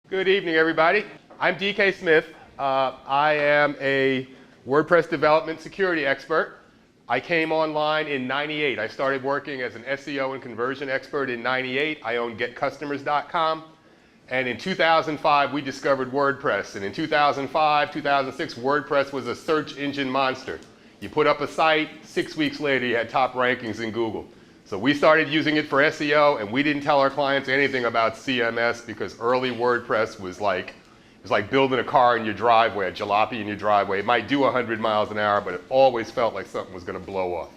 Good evening, everybody. I'm DK Smith. I am a WordPress development security expert. I came online in '98. I started working as an SEO and conversion expert in '98. I owned getcustomers.com. And in 2005, we discovered WordPress. And in 2005, 2006, WordPress was a search engine monster. You put up a site, 6 weeks later, you had top rankings in Google. So we started using it for SEO, and we didn't tell our clients anything about CMS because early WordPress was like, it was like building a car in your driveway, a jalopy in your driveway. It might do 100 miles an hour, but it always felt like something was going to blow off.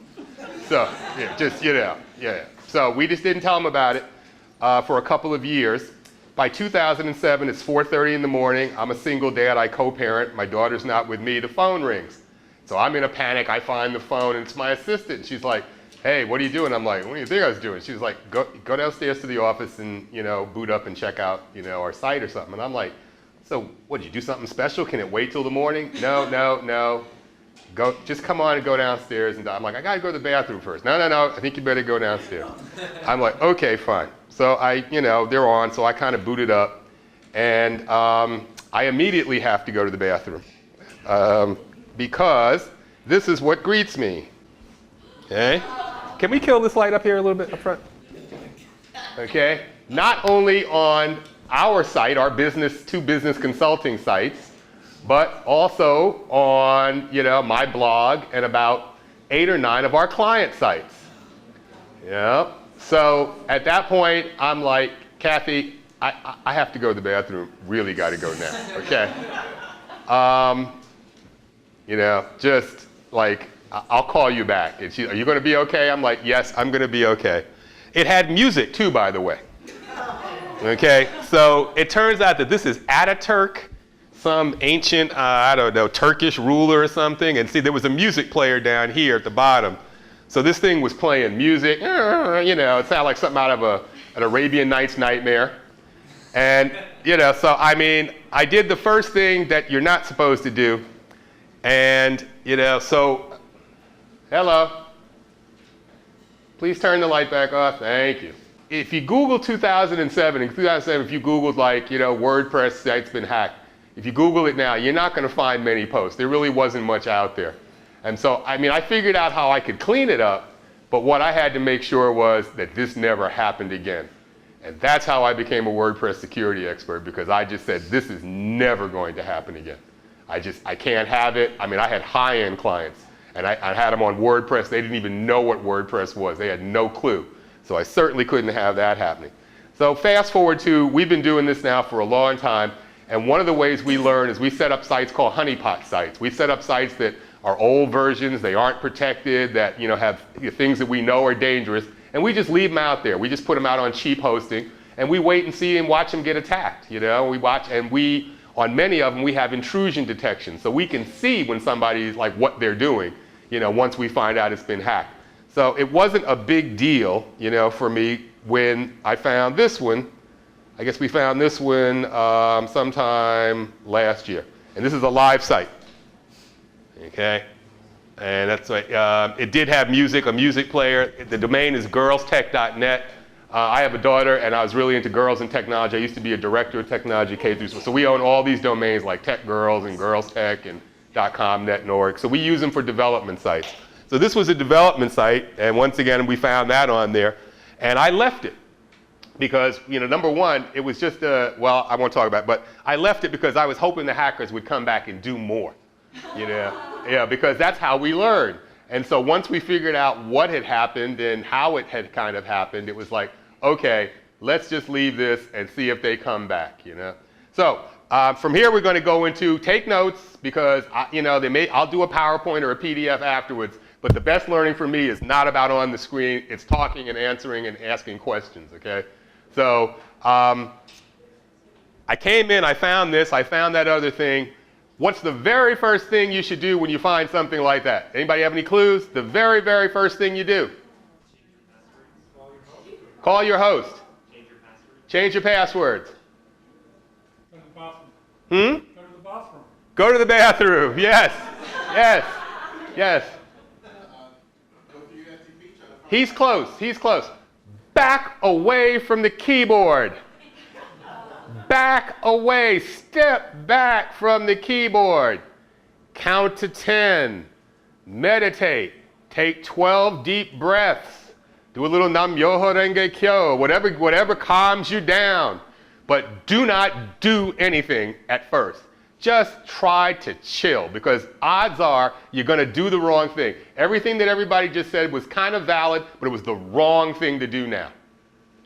So, yeah, just, yeah. So we just didn't tell them about it for a couple of years. By 2007, it's 4:30 in the morning. I'm a single dad. I co-parent. My daughter's not with me. The phone rings. So I'm in a panic. I find the phone, and it's my assistant. She's like, hey, what are you doing? I'm like, what do you think I was doing? She was like, go downstairs to the office and, boot up and check out, our site or something. And I'm like, so what, did you do something special? Can it wait till the morning? No. Just come on and go downstairs. And I'm like, I got to go to the bathroom first. No. I think you better go downstairs. I'm like, okay, fine. So they're on. So I kind of booted up. And I immediately have to go to the bathroom because this is what greets me. Okay? Can we kill this light up here a little bit up front? Okay? Not only on our site, our two business consulting sites, but also on, my blog and about 8 or 9 of our client sites. Yeah. So at that point, I'm like, Kathy, I have to go to the bathroom. Really got to go now. Okay? Just like, I'll call you back. And are you going to be okay? I'm like, yes, I'm going to be okay. It had music too, by the way. Okay, so it turns out that this is Ataturk, some ancient, Turkish ruler or something. And see, there was a music player down here at the bottom. So this thing was playing music. It sounded like something out of an Arabian Nights nightmare. And, so I did the first thing that you're not supposed to do. And, so hello. Please turn the light back off. Thank you. If you Google 2007, if you Googled WordPress site's been hacked, if you Google it now, you're not going to find many posts. There really wasn't much out there. And so, I figured out how I could clean it up, but what I had to make sure was that this never happened again. And that's how I became a WordPress security expert, because I just said, this is never going to happen again. I can't have it. I had high-end clients. And I had them on WordPress. They didn't even know what WordPress was. They had no clue. So I certainly couldn't have that happening. So fast forward to, we've been doing this now for a long time. And one of the ways we learn is we set up sites called honeypot sites. We set up sites that are old versions. They aren't protected, that have things that we know are dangerous. And we just leave them out there. We just put them out on cheap hosting. And we wait and see and watch them get attacked. We watch, and on many of them, we have intrusion detection. So we can see when somebody's like what they're doing, once we find out it's been hacked. So it wasn't a big deal, for me when I found this one. I guess we found this one sometime last year. And this is a live site. Okay? And that's right. It did have music, a music player. The domain is girlstech.net. I have a daughter, and I was really into girls and technology. I used to be a director of technology K through. So we own all these domains like Tech Girls and Girls Tech and .com, net, and org. So we use them for development sites. So this was a development site, and once again, we found that on there. And I left it because, number one, it was just I won't talk about it, but I left it because I was hoping the hackers would come back and do more. Yeah, because that's how we learn. And so once we figured out what had happened and how it had kind of happened, it was like, okay, let's just leave this and see if they come back, So from here, we're going to go into take notes because, I'll do a PowerPoint or a PDF afterwards, but the best learning for me is not about on the screen. It's talking and answering and asking questions, okay? So I came in, I found this, I found that other thing. What's the very first thing you should do when you find something like that? Anybody have any clues? The very, very first thing you do. Call your host. Change your passwords. Go to the bathroom. Hmm? Go to the bathroom. Go to the bathroom. Yes. Yes. Yes. He's close. He's close. Back away from the keyboard. Back away, step back from the keyboard. Count to 10. Meditate. Take 12 deep breaths. Do a little nam myoho renge kyo, whatever calms you down. But do not do anything at first. Just try to chill, because odds are you're going to do the wrong thing. Everything that everybody just said was kind of valid, but it was the wrong thing to do now.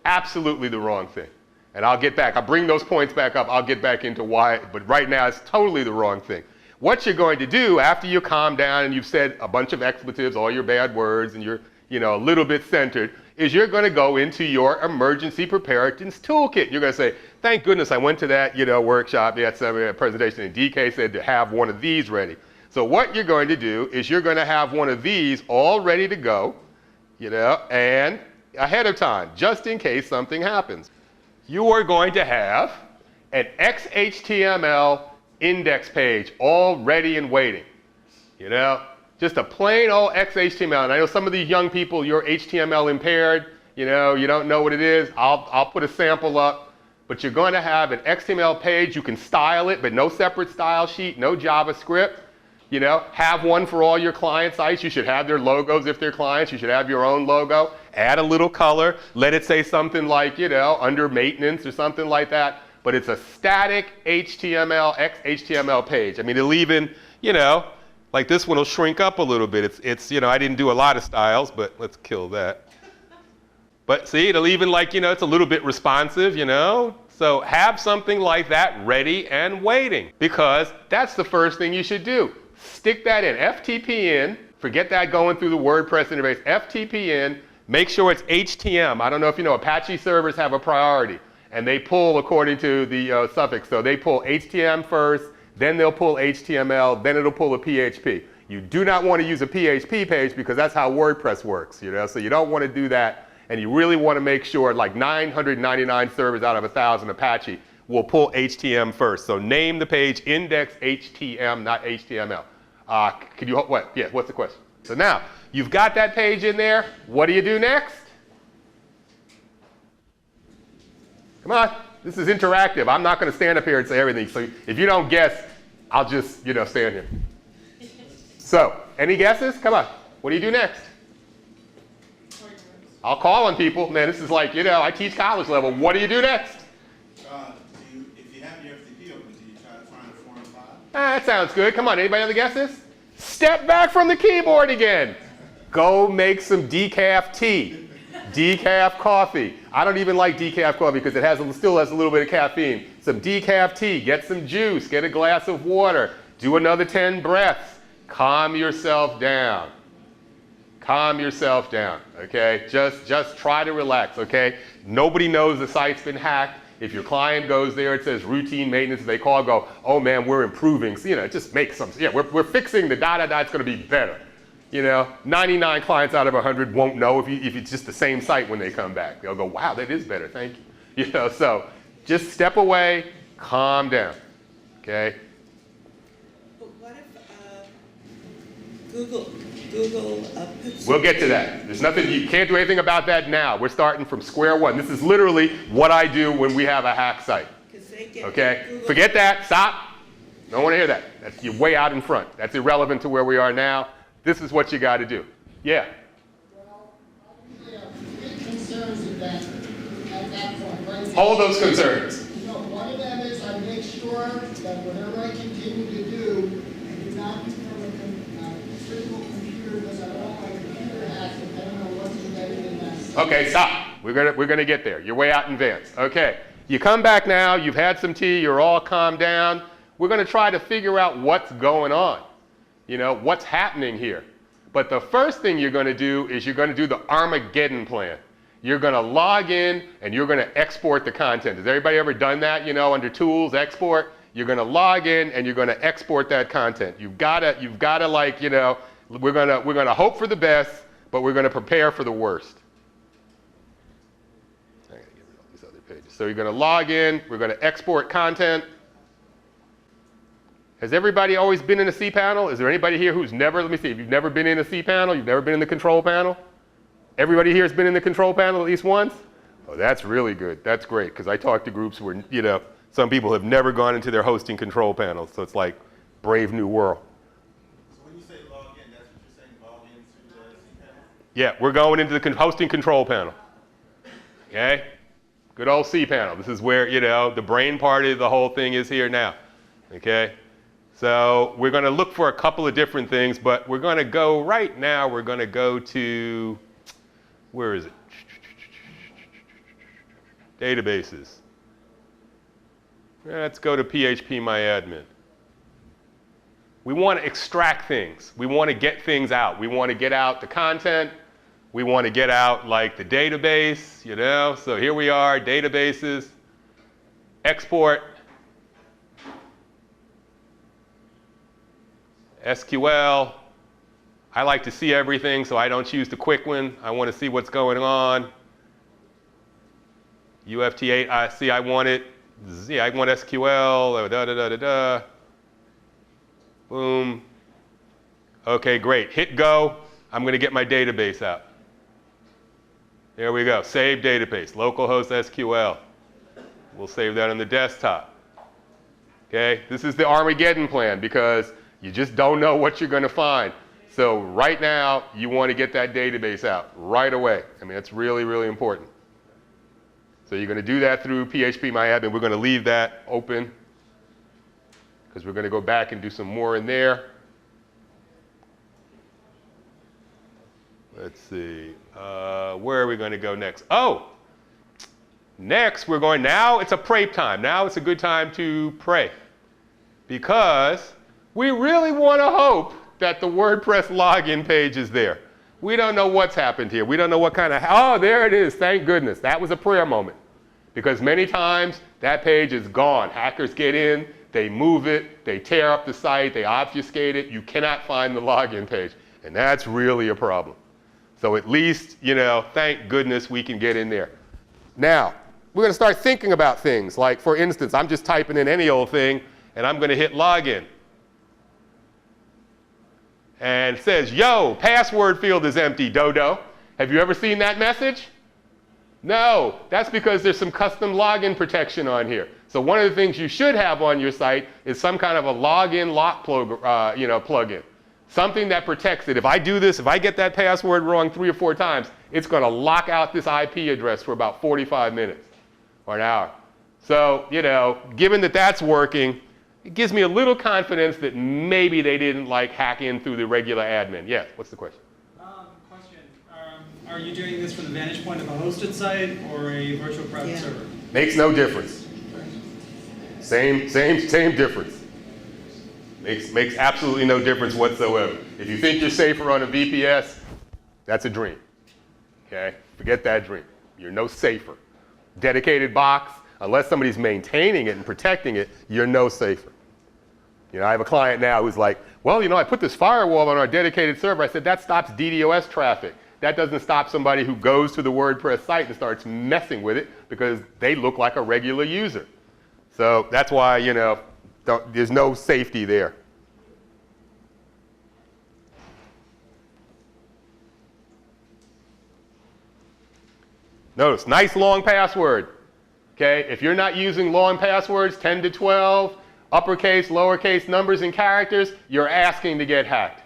Absolutely the wrong thing. And I'll bring those points back up. I'll get back into why, but right now it's totally the wrong thing. What you're going to do after you calm down and you've said a bunch of expletives, all your bad words, and you're a little bit centered, is you're going to go into your emergency preparedness toolkit. You're going to say, thank goodness I went to that workshop, that presentation, and DK said to have one of these ready. So what you're going to do is you're going to have one of these all ready to go, and ahead of time, just in case something happens. You are going to have an XHTML index page all ready and waiting, just a plain old XHTML. And I know some of these young people, you're HTML impaired, you don't know what it is. I'll put a sample up, but you're going to have an XML page. You can style it, but no separate style sheet, no JavaScript. Have one for all your client sites. You should have their logos if they're clients. You should have your own logo. Add a little color. Let it say something like, under maintenance or something like that. But it's a static HTML, XHTML page. I mean, it'll even, like this one will shrink up a little bit. It's I didn't do a lot of styles, but let's kill that. But see, it'll even it's a little bit responsive, So have something like that ready and waiting, because that's the first thing you should do. Stick that in, FTP in, forget that going through the WordPress interface, FTP in, make sure it's HTML. I don't know if you know, Apache servers have a priority, and they pull according to the suffix. So they pull HTML first, then they'll pull HTML, then it'll pull a PHP. You do not want to use a PHP page because that's how WordPress works, so you don't want to do that. And you really want to make sure 999 servers out of 1,000 Apache will pull HTML first. So name the page index HTML, not HTML. Could you, what? Yeah, what's the question? So now, you've got that page in there. What do you do next? Come on, this is interactive. I'm not going to stand up here and say everything. So if you don't guess, I'll just, stand here. So, any guesses? Come on. What do you do next? I'll call on people. Man, this is like, I teach college level. What do you do next? If you have your FTP open, do you try to find a form file? That sounds good. Come on, anybody other guesses? Step back from the keyboard again. Go make some decaf tea, decaf coffee. I don't even like decaf coffee because it still has a little bit of caffeine. Some decaf tea, get some juice, get a glass of water, do another 10 breaths. Calm yourself down. Calm yourself down, okay? Just try to relax, okay? Nobody knows the site's been hacked. If your client goes there, it says routine maintenance. They call, go, oh man, we're improving. So, just make some, we're fixing the it's gonna be better. 99 clients out of 100 won't know if it's just the same site when they come back. They'll go, wow, that is better, thank you. So just step away, calm down, okay? But what if Google puts... We'll get to that. There's nothing, you can't do anything about that now. We're starting from square one. This is literally what I do when we have a hack site. Okay? Forget that, stop. Don't want to hear that. You're way out in front. That's irrelevant to where we are now. This is what you got to do. Yeah? Well, I usually have three concerns at that point. Right? Hold those concerns. One of them is I make sure that whatever I continue to do, I do not use from a physical computer because I don't want my computer hacked depending on what's embedded in that. Okay, stop. We're gonna get there. You're way out in advance. Okay. You come back now, you've had some tea, you're all calmed down. We're gonna try to figure out what's going on. What's happening here. But the first thing you're gonna do is you're gonna do the Armageddon plan. You're gonna log in and you're gonna export the content. Has everybody ever done that, under tools, export? You're gonna log in and you're gonna export that content. You've gotta we're gonna hope for the best, but we're gonna prepare for the worst. I gotta get rid of all these other pages. So you're gonna log in, we're gonna export content. Has everybody always been in a cPanel? Is there anybody here who's never, let me see, if you've never been in a cPanel, you've never been in the control panel? Everybody here has been in the control panel at least once? Oh, that's really good. That's great, because I talk to groups where, Some people have never gone into their hosting control panel, so it's like brave new world. So when you say log in, that's what you're saying, log into the cPanel? Yeah, we're going into the hosting control panel. Okay? Good old cPanel. This is where, you know, the brain part of the whole thing is here now. Okay? So we're going to look for a couple of different things, but we're going to go right now, we're going to go to, where is it? Databases. Let's go to phpMyAdmin. We want to extract things. We want to get things out. We want to get out the content. We want to get out like the database, you know. So here we are, databases, export, SQL. I like to see everything, so I don't choose the quick one. I want to see what's going on. UFT8, I see I want it. Yeah, I want SQL, da da da da da. Boom. Okay, great. Hit go. I'm going to get my database out. There we go. Save database, localhost SQL. We'll save that on the desktop. Okay, this is the Armageddon plan because you just don't know what you're going to find. So right now, you want to get that database out right away. I mean, that's really, really important. So you're going to do that through phpMyAdmin. We're going to leave that open because we're going to go back and do some more in there. Let's see. Where are we going to go next? Oh, next we're going, now it's a pray time. Now it's a good time to pray because we really want to hope that the WordPress login page is there. We don't know what's happened here. We don't know what kind of, oh, there it is. Thank goodness. That was a prayer moment. Because many times that page is gone. Hackers get in, they move it, they tear up the site, they obfuscate it. You cannot find the login page. And that's really a problem. So at least, you know, thank goodness we can get in there. Now, we're going to start thinking about things. Like, for instance, I'm just typing in any old thing, and I'm going to hit login. And it says, yo, password field is empty, dodo. Have you ever seen that message? No, that's because there's some custom login protection on here. So one of the things you should have on your site is some kind of a login lock plugin. Something that protects it. If I do this, if I get that password wrong 3 or 4 times, it's going to lock out this IP address for about 45 minutes or an hour. So, you know, given that that's working, it gives me a little confidence that maybe they didn't like hack in through the regular admin. Yes, what's the question? Question. Are you doing this from the vantage point of a hosted site or a virtual private server? Makes no difference. Same difference. Makes absolutely no difference whatsoever. If you think you're safer on a VPS, that's a dream. Okay? Forget that dream. You're no safer. Dedicated box, unless somebody's maintaining it and protecting it, you're no safer. You know, I have a client now who's like, well, you know, I put this firewall on our dedicated server. I said, that stops DDoS traffic. That doesn't stop somebody who goes to the WordPress site and starts messing with it because they look like a regular user. So that's why, you know, there's no safety there. Notice, nice long password. Okay, if you're not using long passwords, 10 to 12, uppercase, lowercase numbers and characters, you're asking to get hacked.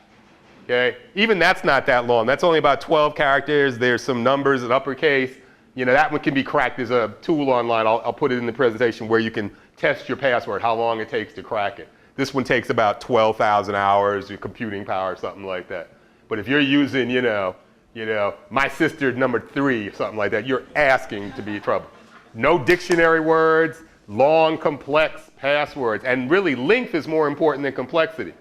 Okay, even that's not that long. That's only about 12 characters. There's some numbers in uppercase. You know, that one can be cracked. There's a tool online, I'll put it in the presentation, where you can test your password, how long it takes to crack it. This one takes about 12,000 hours, your computing power, something like that. But if you're using, you know, my sister number 3, or something like that, you're asking to be in trouble. No dictionary words, long, complex passwords. And really, length is more important than complexity.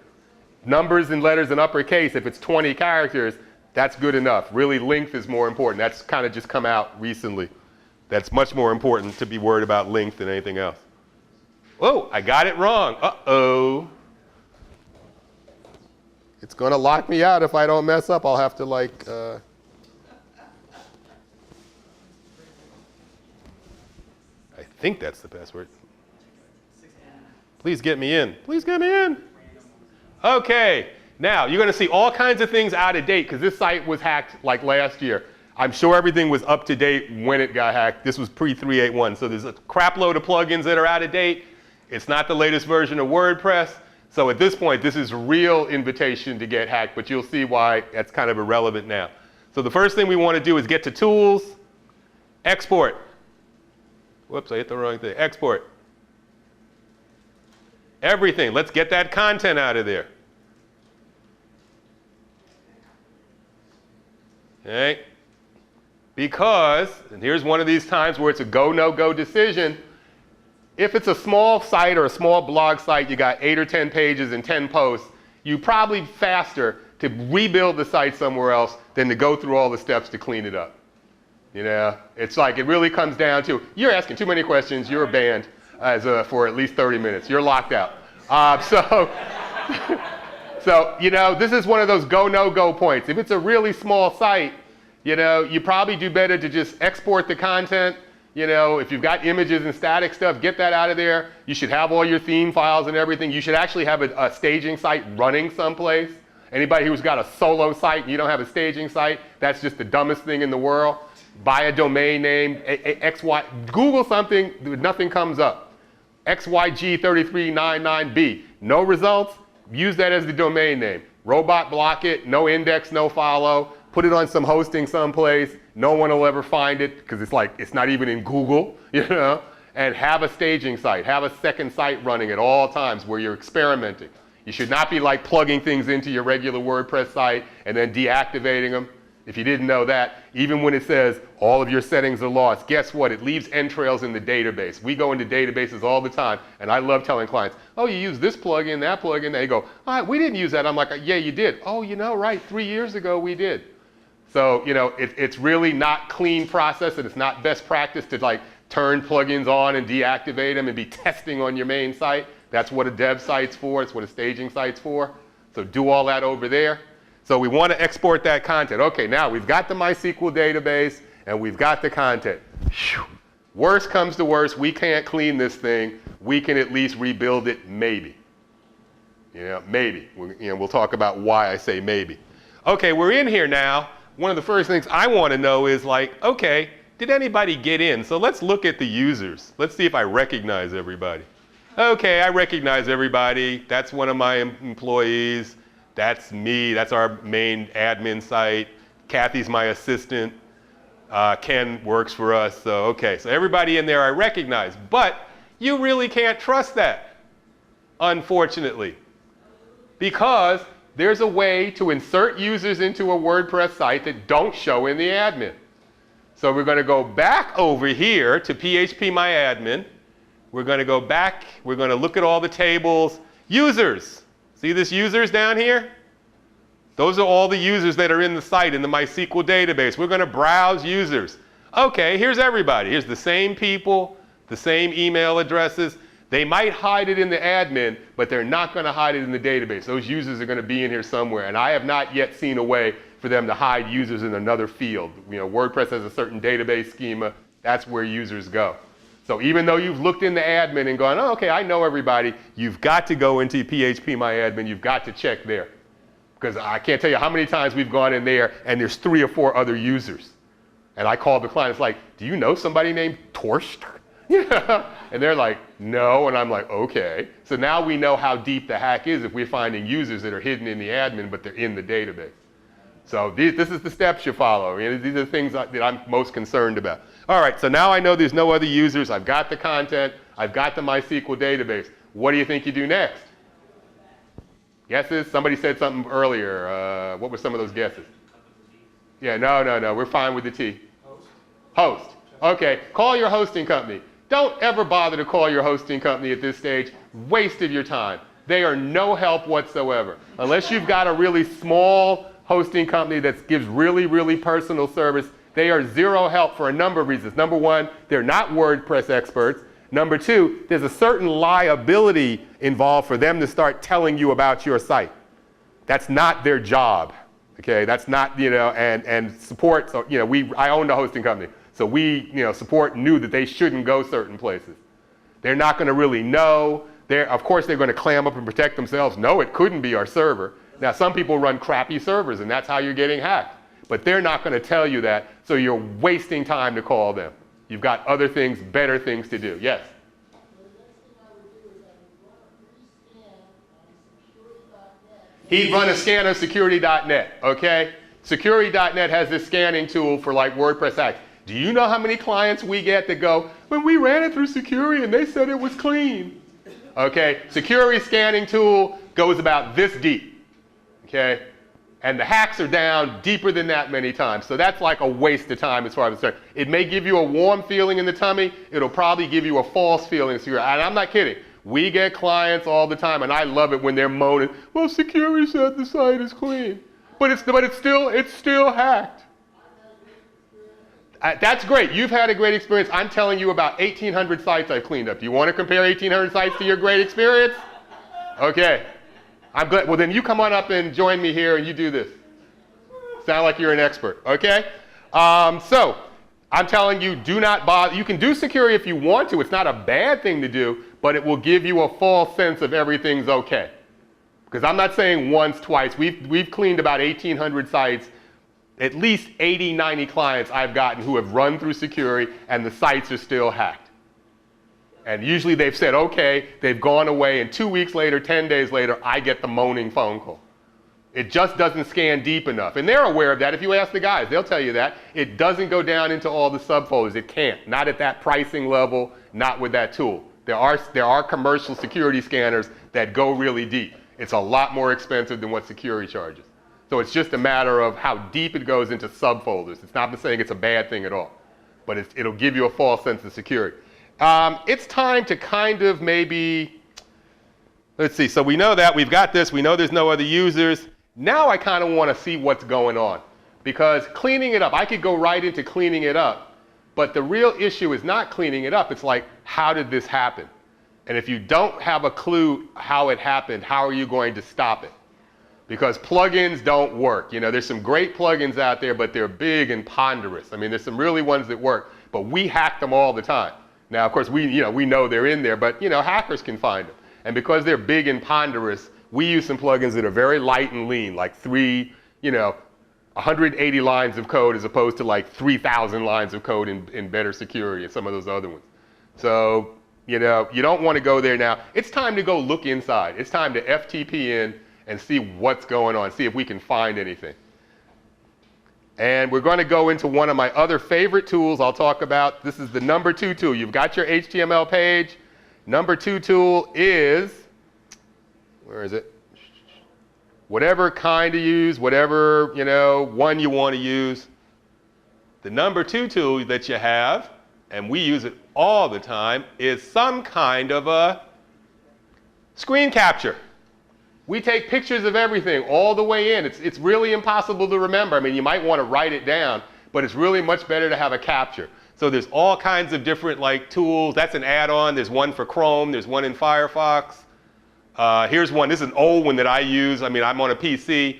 Numbers and letters in uppercase, if it's 20 characters, that's good enough. Really, length is more important. That's kind of just come out recently. That's much more important to be worried about length than anything else. Oh, I got it wrong. Uh-oh. It's going to lock me out if I don't mess up. I'll have to, like, I think that's the password. Please get me in. Please get me in. Okay. Now, you're going to see all kinds of things out of date because this site was hacked like last year. I'm sure everything was up to date when it got hacked. This was pre-381, so there's a crap load of plugins that are out of date. It's not the latest version of WordPress. So at this point, this is a real invitation to get hacked, but you'll see why that's kind of irrelevant now. So the first thing we want to do is get to Tools, Export. Whoops, I hit the wrong thing. Export. Everything. Let's get that content out of there. Okay? Because, and here's one of these times where it's a go, no-go decision. If it's a small site or a small blog site, you got 8 or 10 pages and 10 posts, you probably faster to rebuild the site somewhere else than to go through all the steps to clean it up. You know, it's like it really comes down to, you're asking too many questions, you're banned for at least 30 minutes. You're locked out. So, you know, this is one of those go, no-go points. If it's a really small site, you know, you probably do better to just export the content. You know, if you've got images and static stuff, get that out of there. You should have all your theme files and everything. You should actually have a staging site running someplace. Anybody who's got a solo site and you don't have a staging site, that's just the dumbest thing in the world. Buy a domain name, XY, Google something, nothing comes up. XYG3399B, no results, use that as the domain name. Robot block it, no index, no follow. Put it on some hosting someplace. No one will ever find it because it's like, it's not even in Google, you know? And have a staging site. Have a second site running at all times where you're experimenting. You should not be like plugging things into your regular WordPress site and then deactivating them. If you didn't know that, even when it says all of your settings are lost, guess what? It leaves entrails in the database. We go into databases all the time, and I love telling clients, oh, you use this plugin, that plugin. They go, all right, we didn't use that. I'm like, yeah, you did. Oh, you know, right, 3 years ago we did. So, you know, it's really not clean process, and it's not best practice to like turn plugins on and deactivate them and be testing on your main site. That's what a dev site's for. It's what a staging site's for. So do all that over there. So we want to export that content. Okay, now we've got the MySQL database and we've got the content. Whew. Worst comes to worst, we can't clean this thing. We can at least rebuild it, maybe. You know, maybe. We'll talk about why I say maybe. Okay, we're in here now. One of the first things I want to know is like, okay, did anybody get in? So let's look at the users. Let's see if I recognize everybody. Okay, I recognize everybody. That's one of my employees. That's me. That's our main admin site. Kathy's my assistant. Ken works for us. So, okay, so everybody in there I recognize. But you really can't trust that, unfortunately, because there's a way to insert users into a WordPress site that don't show in the admin. So we're going to go back over here to PHPMyAdmin. We're going to go back. We're going to look at all the tables. Users. See this users down here? Those are all the users that are in the site in the MySQL database. We're going to browse users. Okay, here's everybody. Here's the same people, the same email addresses. They might hide it in the admin, but they're not going to hide it in the database. Those users are going to be in here somewhere. And I have not yet seen a way for them to hide users in another field. You know, WordPress has a certain database schema. That's where users go. So even though you've looked in the admin and gone, oh, okay, I know everybody, you've got to go into PHPMyAdmin. You've got to check there. Because I can't tell you how many times we've gone in there and there's 3 or 4 other users. And I call the client, it's like, do you know somebody named Torst? Yeah. And they're like, no. And I'm like, okay. So now we know how deep the hack is if we're finding users that are hidden in the admin, but they're in the database. So this is the steps you follow. I mean, these are the things that I'm most concerned about. All right, so now I know there's no other users. I've got the content. I've got the MySQL database. What do you think you do next? Guesses? Somebody said something earlier. What were some of those guesses? Yeah, no. We're fine with the T. Host. Okay, call your hosting company. Don't ever bother to call your hosting company at this stage. Waste of your time. They are no help whatsoever. Unless you've got a really small hosting company that gives really, really personal service, they are zero help for a number of reasons. Number one, they're not WordPress experts. Number two, there's a certain liability involved for them to start telling you about your site. That's not their job. Okay, that's not, you know, and support, so, you know, I own the hosting company. So we, you know, support knew that they shouldn't go certain places. They're not going to really know. Of course, they're going to clam up and protect themselves. No, it couldn't be our server. Now, some people run crappy servers, and that's how you're getting hacked. but they're not going to tell you that, so you're wasting time to call them. You've got other things, better things to do. Yes? He'd run a scan on security.net, okay? Security.net has this scanning tool for like WordPress hacks. Do you know how many clients we get that go, when we ran it through security and they said it was clean? Okay, security scanning tool goes about this deep, okay? And the hacks are down deeper than that many times. So that's like a waste of time as far as I'm concerned. It may give you a warm feeling in the tummy. It'll probably give you a false feeling. And I'm not kidding. We get clients all the time, and I love it when they're moaning, well, security said the site is clean. But it's still hacked. That's great. You've had a great experience. I'm telling you about 1,800 sites I've cleaned up. Do you want to compare 1,800 sites to your great experience? Okay. I'm glad. Well, then you come on up and join me here and you do this. Sound like you're an expert, okay? So I'm telling you, do not bother. You can do security if you want to. It's not a bad thing to do, but it will give you a false sense of everything's okay. Because I'm not saying once, twice. We've cleaned about 1,800 sites. At least 80, 90 clients I've gotten who have run through security and the sites are still hacked. And usually they've said, okay, they've gone away, and 2 weeks later, 10 days later, I get the moaning phone call. It just doesn't scan deep enough. And they're aware of that. If you ask the guys, they'll tell you that. It doesn't go down into all the subfolders. It can't. Not at that pricing level, not with that tool. There are commercial security scanners that go really deep. It's a lot more expensive than what security charges. So it's just a matter of how deep it goes into subfolders. It's not saying it's a bad thing at all, but it'll give you a false sense of security. It's time to kind of maybe, let's see, so we know that, we've got this, we know there's no other users. Now I kind of want to see what's going on, because cleaning it up, I could go right into cleaning it up, but the real issue is not cleaning it up, it's like, how did this happen? And if you don't have a clue how it happened, how are you going to stop it? Because plugins don't work. You know, there's some great plugins out there, but they're big and ponderous. I mean, there's some really ones that work, but we hack them all the time. Now, of course, we know they're in there, but hackers can find them. And because they're big and ponderous, we use some plugins that are very light and lean, like 180 lines of code as opposed to like 3,000 lines of code in better security and some of those other ones. So, you don't want to go there now. It's time to go look inside. It's time to FTP in and see what's going on, see if we can find anything. And we're going to go into one of my other favorite tools I'll talk about. This is the number 2 tool. You've got your HTML page. Number 2 tool is, where is it? Whatever kind to use, whatever, one you want to use. The number 2 tool that you have, and we use it all the time, is some kind of a screen capture. We take pictures of everything all the way in. It's really impossible to remember. I mean, you might want to write it down, but it's really much better to have a capture. So there's all kinds of different tools. That's an add-on. There's one for Chrome. There's one in Firefox. Here's one. This is an old one that I use. I mean, I'm on a PC.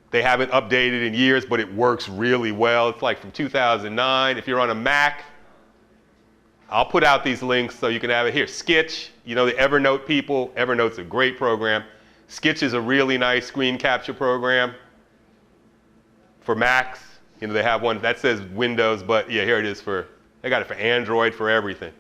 They haven't updated in years, but it works really well. It's like from 2009. If you're on a Mac, I'll put out these links so you can have it here. Sketch, the Evernote people. Evernote's a great program. Sketch is a really nice screen capture program for Macs. They have one that says Windows, but yeah, here it is they got it for Android, for everything.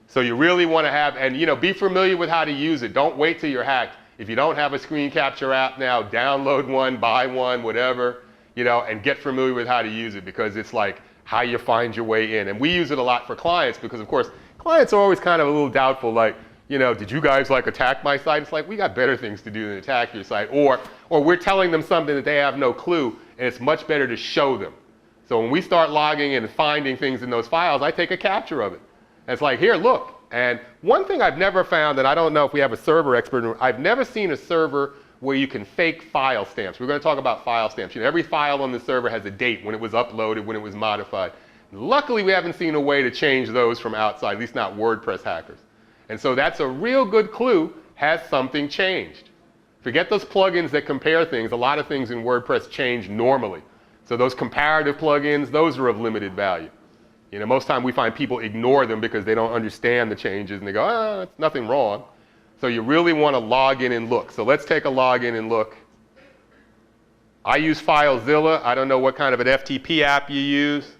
So you really want to have, and be familiar with how to use it. Don't wait till you're hacked. If you don't have a screen capture app now, download one, buy one, whatever, and get familiar with how to use it, because it's like how you find your way in. And we use it a lot for clients because, of course, clients are always kind of a little doubtful, like, did you guys attack my site? It's like, we got better things to do than attack your site. Or we're telling them something that they have no clue, and it's much better to show them. So when we start logging and finding things in those files, I take a capture of it. And it's like, here, look. And one thing I've never found, and I don't know if we have a server expert, I've never seen a server where you can fake file stamps. We're going to talk about file stamps. Every file on the server has a date, when it was uploaded, when it was modified. Luckily, we haven't seen a way to change those from outside, at least not WordPress hackers. And so that's a real good clue. Has something changed? Forget those plugins that compare things. A lot of things in WordPress change normally. So those comparative plugins, those are of limited value. Most time we find people ignore them because they don't understand the changes and they go, it's nothing wrong. So you really want to log in and look. So let's take a log in and look. I use FileZilla. I don't know what kind of an FTP app you use.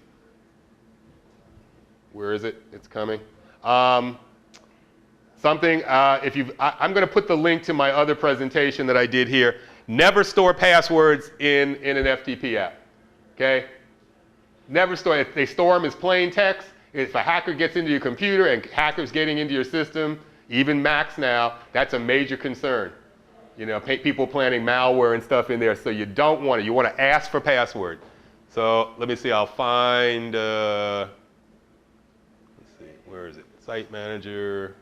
Where is it? It's coming. I'm going to put the link to my other presentation that I did here. Never store passwords in an FTP app. Okay? Never store. If they store them as plain text, if a hacker gets into your computer and hackers getting into your system, even Macs now, that's a major concern. You know, people planting malware and stuff in there, so you don't want it. You want to ask for password. So let me see. I'll find. Let's see. Where is it? Site Manager.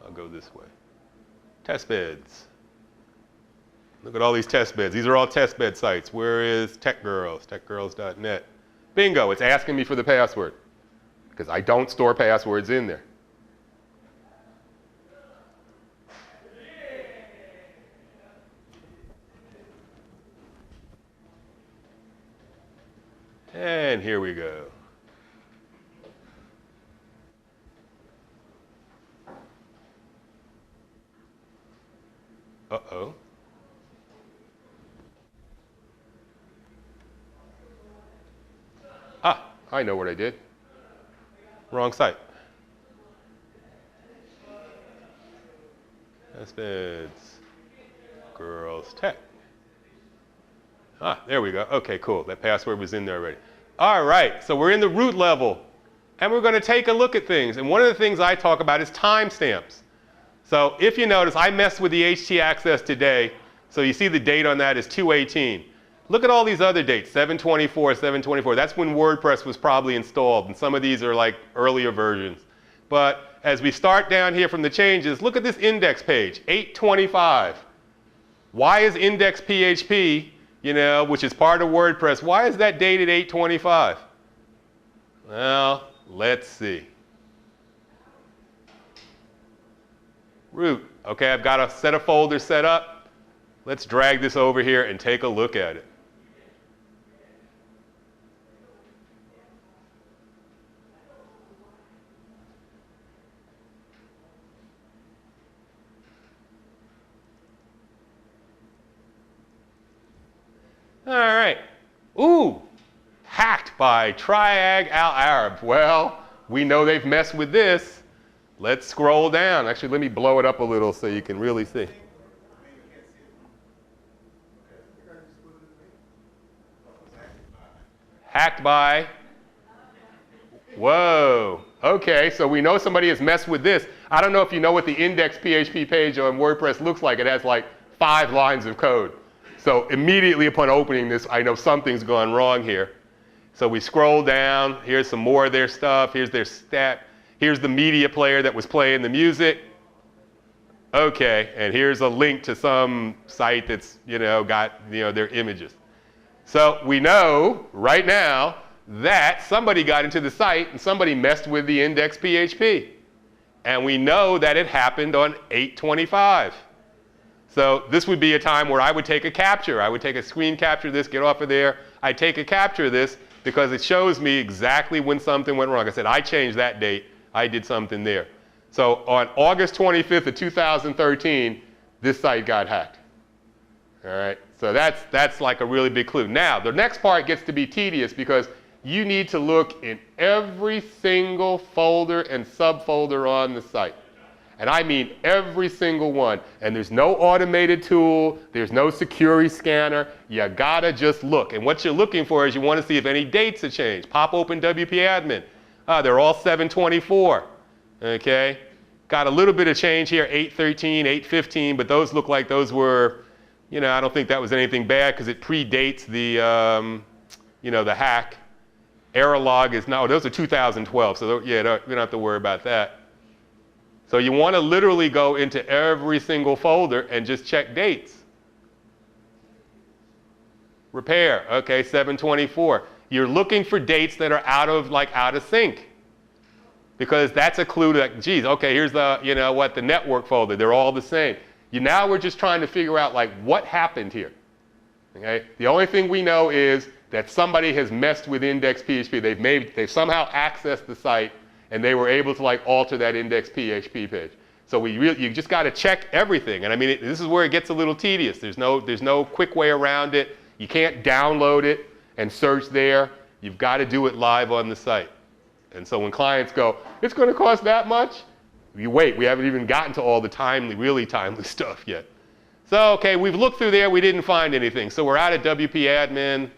I'll go this way. Test beds. Look at all these test beds. These are all test bed sites. Where is TechGirls? TechGirls.net. Bingo, it's asking me for the password because I don't store passwords in there. And here we go. Uh-oh. Ah, I know what I did. Wrong site. Test beds. Girls Tech. Ah, there we go. Okay, cool. That password was in there already. All right, so we're in the root level, and we're going to take a look at things. And one of the things I talk about is timestamps. So if you notice, I messed with the htaccess today. So you see the date on that is 2/18. Look at all these other dates, 7/24, 7/24. That's when WordPress was probably installed, and some of these are like earlier versions. But as we start down here from the changes, look at this index page, 8/25. Why is index.php, you know, which is part of WordPress, why is that dated 8/25? Well, let's see. Root. Okay, I've got a set of folders set up. Let's drag this over here and take a look at it. All right. Ooh, hacked by Triag Al-Arab. Well, we know they've messed with this. Let's scroll down. Actually, let me blow it up a little so you can really see. Hacked by. Whoa. Okay, so we know somebody has messed with this. I don't know if you know what the index.php page on WordPress looks like. It has like 5 lines of code. So immediately upon opening this, I know something's gone wrong here. So we scroll down. Here's some more of their stuff. Here's their stat. Here's the media player that was playing the music. Okay, and here's a link to some site that's, you know, got, you know, their images. So we know right now that somebody got into the site and somebody messed with the index.php. And we know that it happened on 8/25. So this would be a time where I would take a capture. I would take a screen capture of this, get off of there. I take a capture of this because it shows me exactly when something went wrong. I said, I changed that date. I did something there. So on August 25th of 2013, this site got hacked. All right, so that's like a really big clue. Now, the next part gets to be tedious because you need to look in every single folder and subfolder on the site. And I mean every single one. And there's no automated tool. There's no security scanner. You gotta just look. And what you're looking for is you want to see if any dates have changed. Pop open WP admin. They're all 7/24. Okay? Got a little bit of change here, 8/13, 8/15, but those look like those were, you know, I don't think that was anything bad because it predates the, you know, the hack. Error log is now, those are 2012, so yeah, we don't have to worry about that. So you want to literally go into every single folder and just check dates. Repair, okay, 7/24. You're looking for dates that are out of sync. Because that's a clue that, geez, okay, here's the, you know what, the network folder. They're all the same. Now we're just trying to figure out like what happened here. Okay? The only thing we know is that somebody has messed with index.php. They've somehow accessed the site and they were able to like alter that index.php page. So you just got to check everything. And I mean, this is where it gets a little tedious. There's no quick way around it. You can't download it and search there. You've got to do it live on the site. And so when clients go, it's going to cost that much? You wait, we haven't even gotten to all the really timely stuff yet. So, okay, we've looked through there, we didn't find anything. So we're out at WP admin.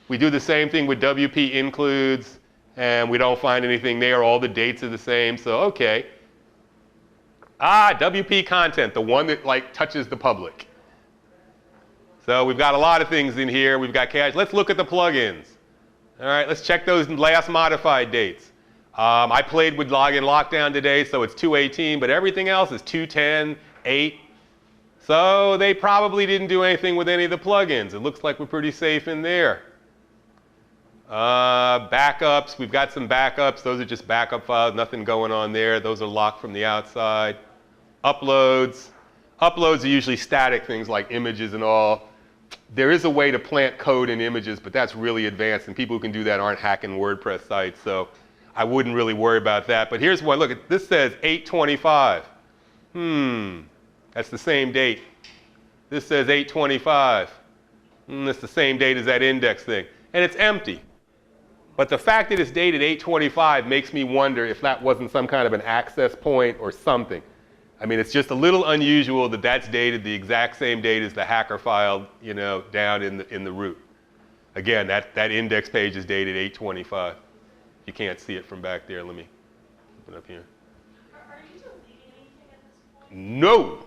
We do the same thing with WP includes, and we don't find anything there. All the dates are the same, so okay. WP content, the one that like touches the public. So we've got a lot of things in here. We've got cache. Let's look at the plugins. All right, let's check those last modified dates. I played with login lockdown today, so it's 218, but everything else is 210, 8. So they probably didn't do anything with any of the plugins. It looks like we're pretty safe in there. Backups, we've got some backups. Those are just backup files, nothing going on there. Those are locked from the outside. Uploads. Uploads are usually static things like images and all. There is a way to plant code in images, but that's really advanced, and people who can do that aren't hacking WordPress sites, so I wouldn't really worry about that. But here's one. Look, this says 8/25. That's the same date. This says 8/25. That's the same date as that index thing. And it's empty. But the fact that it's dated 8/25 makes me wonder if that wasn't some kind of an access point or something. I mean, it's just a little unusual that that's dated the exact same date as the hacker file, you know, down in the root. Again, that index page is dated 8/25. You can't see it from back there. Let me open up here. Are you deleting anything at this point? No.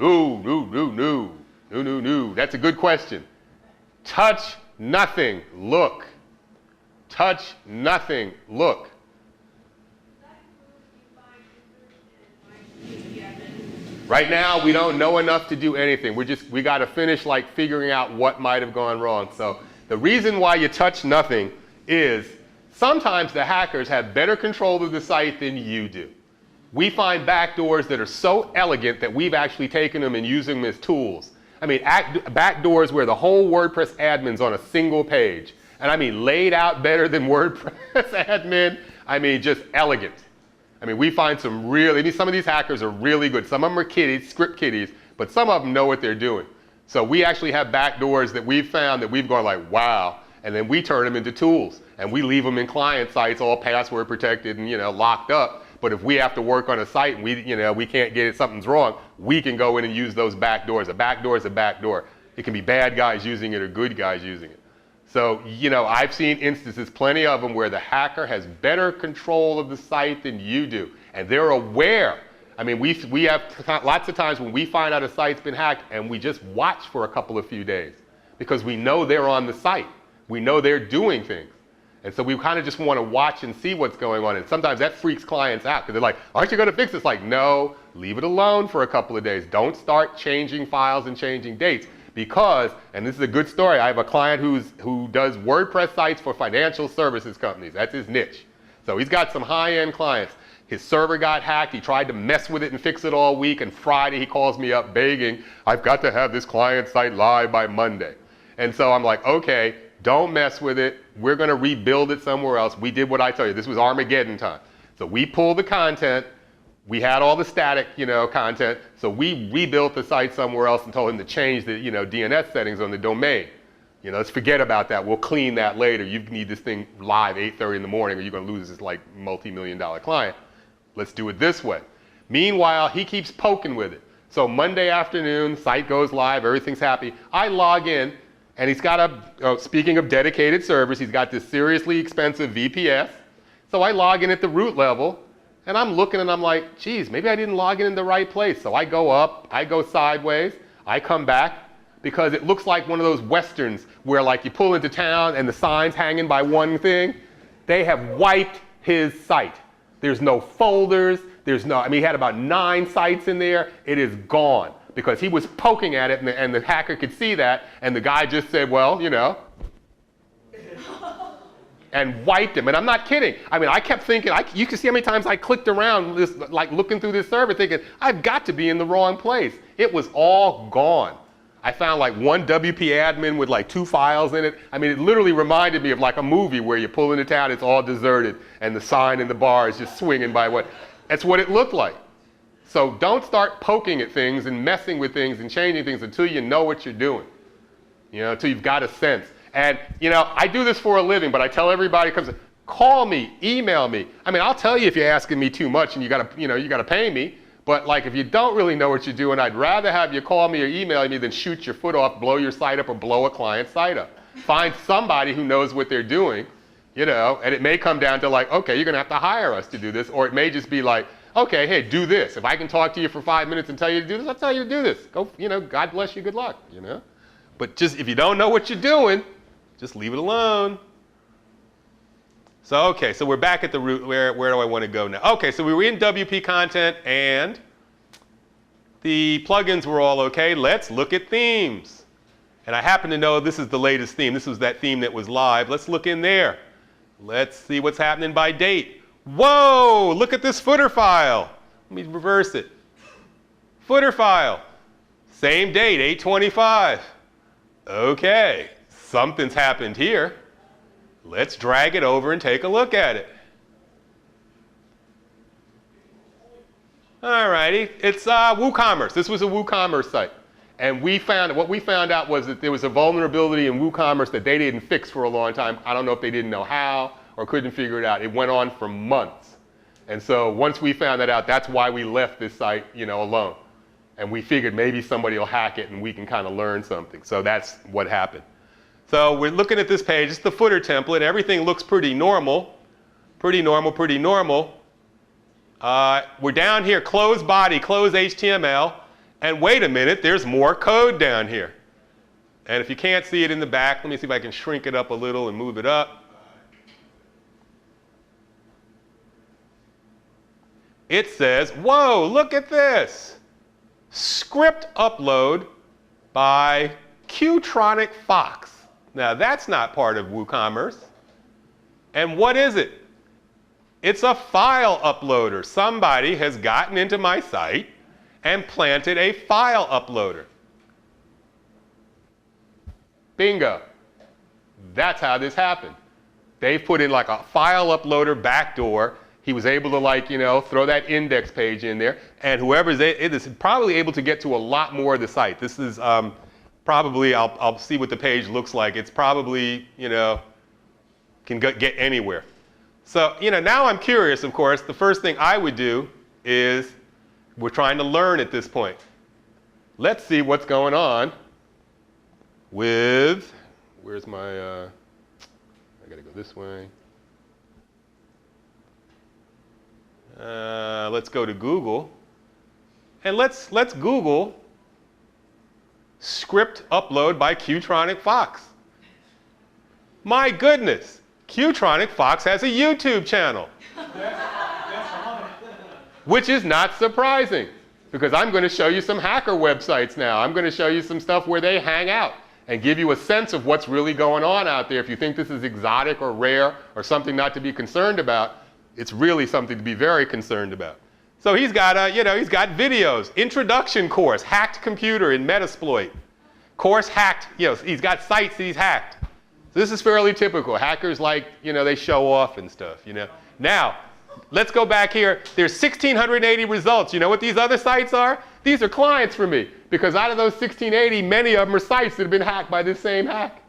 Okay. No. That's a good question. Touch nothing. Look. Touch nothing. Look. Right now, we don't know enough to do anything. We got to finish like figuring out what might have gone wrong. So the reason why you touch nothing is sometimes the hackers have better control of the site than you do. We find backdoors that are so elegant that we've actually taken them and used them as tools. I mean, backdoors where the whole WordPress admin's on a single page. And I mean, laid out better than WordPress admin. I mean, just elegant. I mean, we find some of these hackers are really good. Some of them are kiddies, script kiddies, but some of them know what they're doing. So we actually have backdoors that we've found that we've gone like, wow, and then we turn them into tools. And we leave them in client sites all password protected and, you know, locked up. But if we have to work on a site and we can't get it, something's wrong, we can go in and use those backdoors. A backdoor is a backdoor. It can be bad guys using it or good guys using it. So, you know, I've seen instances, plenty of them, where the hacker has better control of the site than you do. And they're aware. I mean, we have lots of times when we find out a site's been hacked and we just watch for a few days because we know they're on the site. We know they're doing things. And so we kind of just want to watch and see what's going on. And sometimes that freaks clients out because they're like, aren't you going to fix this? Like, no, leave it alone for a couple of days. Don't start changing files and changing dates. Because, and this is a good story, I have a client who does WordPress sites for financial services companies. That's his niche. So he's got some high-end clients. His server got hacked. He tried to mess with it and fix it all week. And Friday he calls me up begging, I've got to have this client site live by Monday. And so I'm like, okay, don't mess with it. We're going to rebuild it somewhere else. We did what I tell you. This was Armageddon time. So we pulled the content. We had all the static, content, so we rebuilt the site somewhere else and told him to change the, DNS settings on the domain. Let's forget about that. We'll clean that later. You need this thing live 8:30 in the morning or you're going to lose this like multi-million-dollar client. Let's do it this way. Meanwhile, he keeps poking with it. So Monday afternoon, site goes live, everything's happy. I log in, and he's got speaking of dedicated servers, he's got this seriously expensive VPS. So I log in at the root level. And I'm looking and I'm like, geez, maybe I didn't log in the right place. So I go up, I go sideways, I come back, because it looks like one of those westerns where like you pull into town and the sign's hanging by one thing. They have wiped his site. There's no folders, he had about 9 sites in there. It is gone because he was poking at it and the hacker could see that and the guy just said, well, and wiped him. And I'm not kidding. I mean, I kept thinking, you can see how many times I clicked around this, like looking through this server thinking, I've got to be in the wrong place. It was all gone. I found like one WP admin with like 2 files in it. I mean, it literally reminded me of like a movie where you pull into town, it's all deserted, and the sign in the bar is just swinging by what. That's what it looked like. So don't start poking at things and messing with things and changing things until you know what you're doing. You know, until you've got a sense. And, you know, I do this for a living, but I tell everybody who comes in, call me, email me. I mean, I'll tell you if you're asking me too much and you gotta pay me. But like, if you don't really know what you're doing, I'd rather have you call me or email me than shoot your foot off, blow your site up, or blow a client's site up. Find somebody who knows what they're doing, you know, and it may come down to like, okay, you're gonna have to hire us to do this, or it may just be like, okay, hey, do this. If I can talk to you for 5 minutes and tell you to do this, I'll tell you to do this. Go, you know, God bless you, good luck, you know. But just, if you don't know what you're doing, just leave it alone. So, okay, so we're back at the root. Where do I want to go now? Okay, so we were in WP content and the plugins were all okay. Let's look at themes. And I happen to know this is the latest theme. This was that theme that was live. Let's look in there. Let's see what's happening by date. Whoa, look at this footer file. Let me reverse it. Footer file. Same date, 8/25. Okay, something's happened here. Let's drag it over and take a look at it. All righty, it's WooCommerce. This was a WooCommerce site. And what we found out was that there was a vulnerability in WooCommerce that they didn't fix for a long time. I don't know if they didn't know how or couldn't figure it out. It went on for months. And so once we found that out, that's why we left this site, you know, alone. And we figured maybe somebody will hack it and we can kind of learn something. So that's what happened. So we're looking at this page. It's the footer template. Everything looks pretty normal. Pretty normal, pretty normal. We're down here, close body, close HTML. And wait a minute, there's more code down here. And if you can't see it in the back, let me see if I can shrink it up a little and move it up. It says, whoa, look at this. Script upload by Qtronic Fox. Now that's not part of WooCommerce. And what is it? It's a file uploader. Somebody has gotten into my site and planted a file uploader. Bingo. That's how this happened. They've put in like a file uploader backdoor. He was able to, like, you know, throw that index page in there, and whoever's it is probably able to get to a lot more of the site. This is probably, I'll see what the page looks like. It's probably, you know, can get anywhere. So, you know, now I'm curious, of course. The first thing I would do is, we're trying to learn at this point. Let's see what's going on with, where's my, I gotta go this way. Let's go to Google, and let's Google script upload by Qtronic Fox. My goodness, Qtronic Fox has a YouTube channel, which is not surprising because I'm going to show you some hacker websites now. I'm going to show you some stuff where they hang out and give you a sense of what's really going on out there. If you think this is exotic or rare or something not to be concerned about, it's really something to be very concerned about. So he's got, he's got videos. Introduction course, hacked computer in Metasploit. Course hacked, he's got sites that he's hacked. So this is fairly typical. Hackers like, they show off and stuff, Now, let's go back here. There's 1,680 results. You know what these other sites are? These are clients for me. Because out of those 1,680, many of them are sites that have been hacked by this same hack.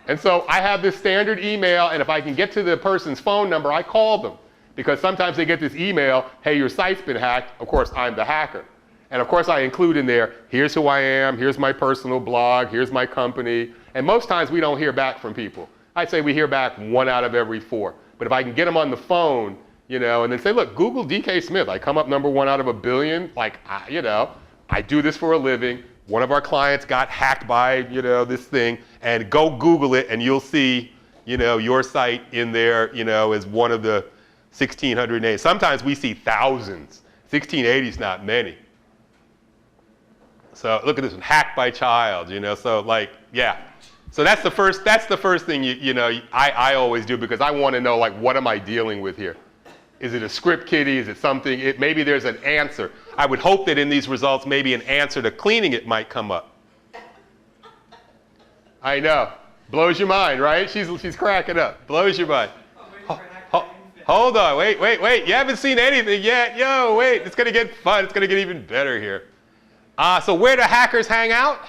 And so I have this standard email, and if I can get to the person's phone number, I call them. Because sometimes they get this email, hey, your site's been hacked. Of course, I'm the hacker. And of course, I include in there, here's who I am, here's my personal blog, here's my company. And most times we don't hear back from people. I'd say we hear back 1 out of every 4. But if I can get them on the phone, and then say, look, Google DK Smith. I come up number 1 out of 1 billion. Like, I do this for a living. One of our clients got hacked by, this thing. And go Google it, and you'll see, your site in there, as one of the 1,680. Sometimes we see thousands. 1,680 is not many. So look at this one, hacked by child, So like, yeah. So that's the first thing I always do, because I want to know, like, what am I dealing with here? Is it a script kiddie? Is it something? Maybe there's an answer. I would hope that in these results, maybe an answer to cleaning it might come up. I know. Blows your mind, right? She's cracking up. Blows your mind. Hold on, wait. You haven't seen anything yet. Yo, wait, it's gonna get fun. It's gonna get even better here. So where do hackers hang out?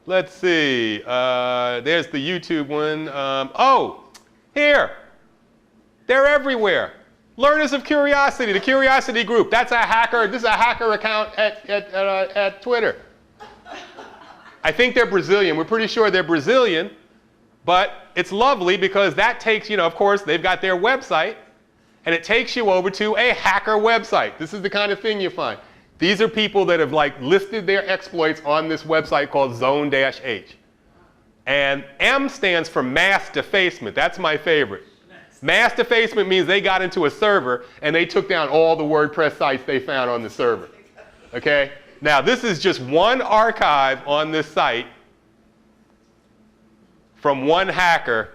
Let's see. There's the YouTube one. Oh, here. They're everywhere. Learners of Curiosity, the Curiosity group. That's a hacker. This is a hacker account at Twitter. I think they're Brazilian. We're pretty sure they're Brazilian. But it's lovely because that takes, of course, they've got their website. And it takes you over to a hacker website. This is the kind of thing you find. These are people that have listed their exploits on this website called Zone-H. And M stands for mass defacement. That's my favorite. Mass defacement means they got into a server and they took down all the WordPress sites they found on the server. Okay? Now this is just one archive on this site from one hacker.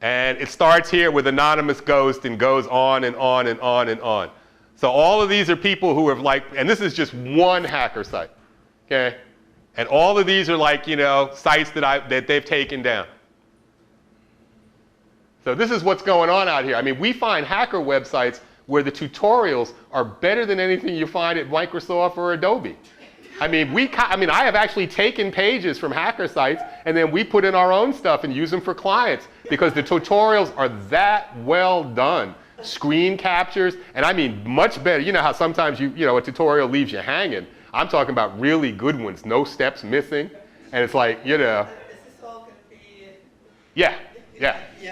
And it starts here with anonymous ghost and goes on and on and on and on. So all of these are people who have and this is just one hacker site, okay? And all of these are sites that they've taken down. So this is what's going on out here. I mean, we find hacker websites where the tutorials are better than anything you find at Microsoft or Adobe. I mean, I have actually taken pages from hacker sites and then we put in our own stuff and use them for clients because the tutorials are that well done. Screen captures, and I mean much better. You know how sometimes a tutorial leaves you hanging. I'm talking about really good ones, no steps missing. And it's like, Is this all going to be? Yeah.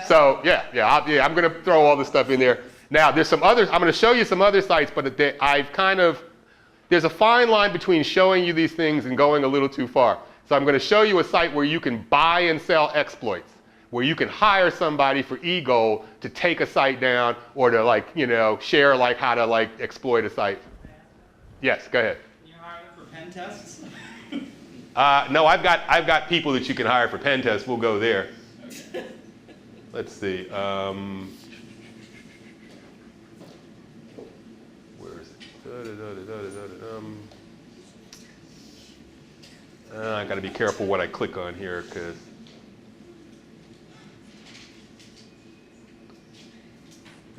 So, I'm going to throw all this stuff in there. Now, there's some others. I'm going to show you some other sites, but there's a fine line between showing you these things and going a little too far. So I'm going to show you a site where you can buy and sell exploits, where you can hire somebody for e-gold to take a site down or to share how to exploit a site. Yes, go ahead. Can you hire them for pen tests? No, I've got people that you can hire for pen tests. We'll go there. Let's see. Where is it? I got to be careful what I click on here because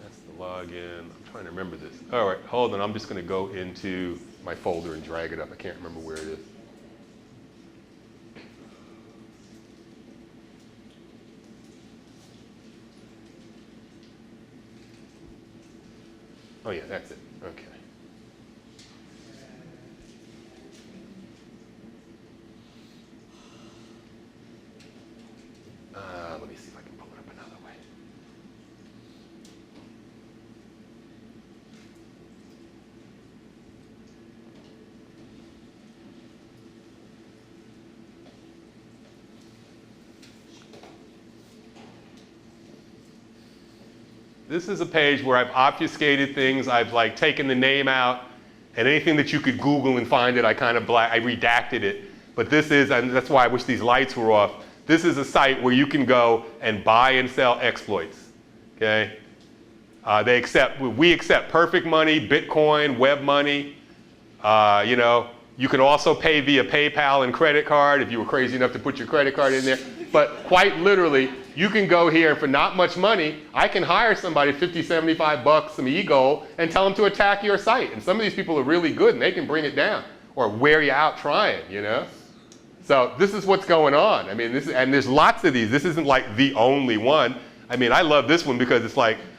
that's the login. I'm trying to remember this. All right, hold on. I'm just going to go into my folder and drag it up. I can't remember where it is. Oh yeah, that's it. Okay. Let me see if I can pull it up another way. This is a page where I've obfuscated things. I've taken the name out, and anything that you could Google and find it, I redacted it. But this is, and that's why I wish these lights were off. This is a site where you can go and buy and sell exploits. Okay? We accept perfect money, Bitcoin, web money. You can also pay via PayPal and credit card if you were crazy enough to put your credit card in there. But quite literally, you can go here and for not much money, I can hire somebody $50, $75, some e-gold, and tell them to attack your site. And some of these people are really good and they can bring it down or wear you out trying, So this is what's going on. I mean, and there's lots of these. This isn't the only one. I mean, I love this one because it's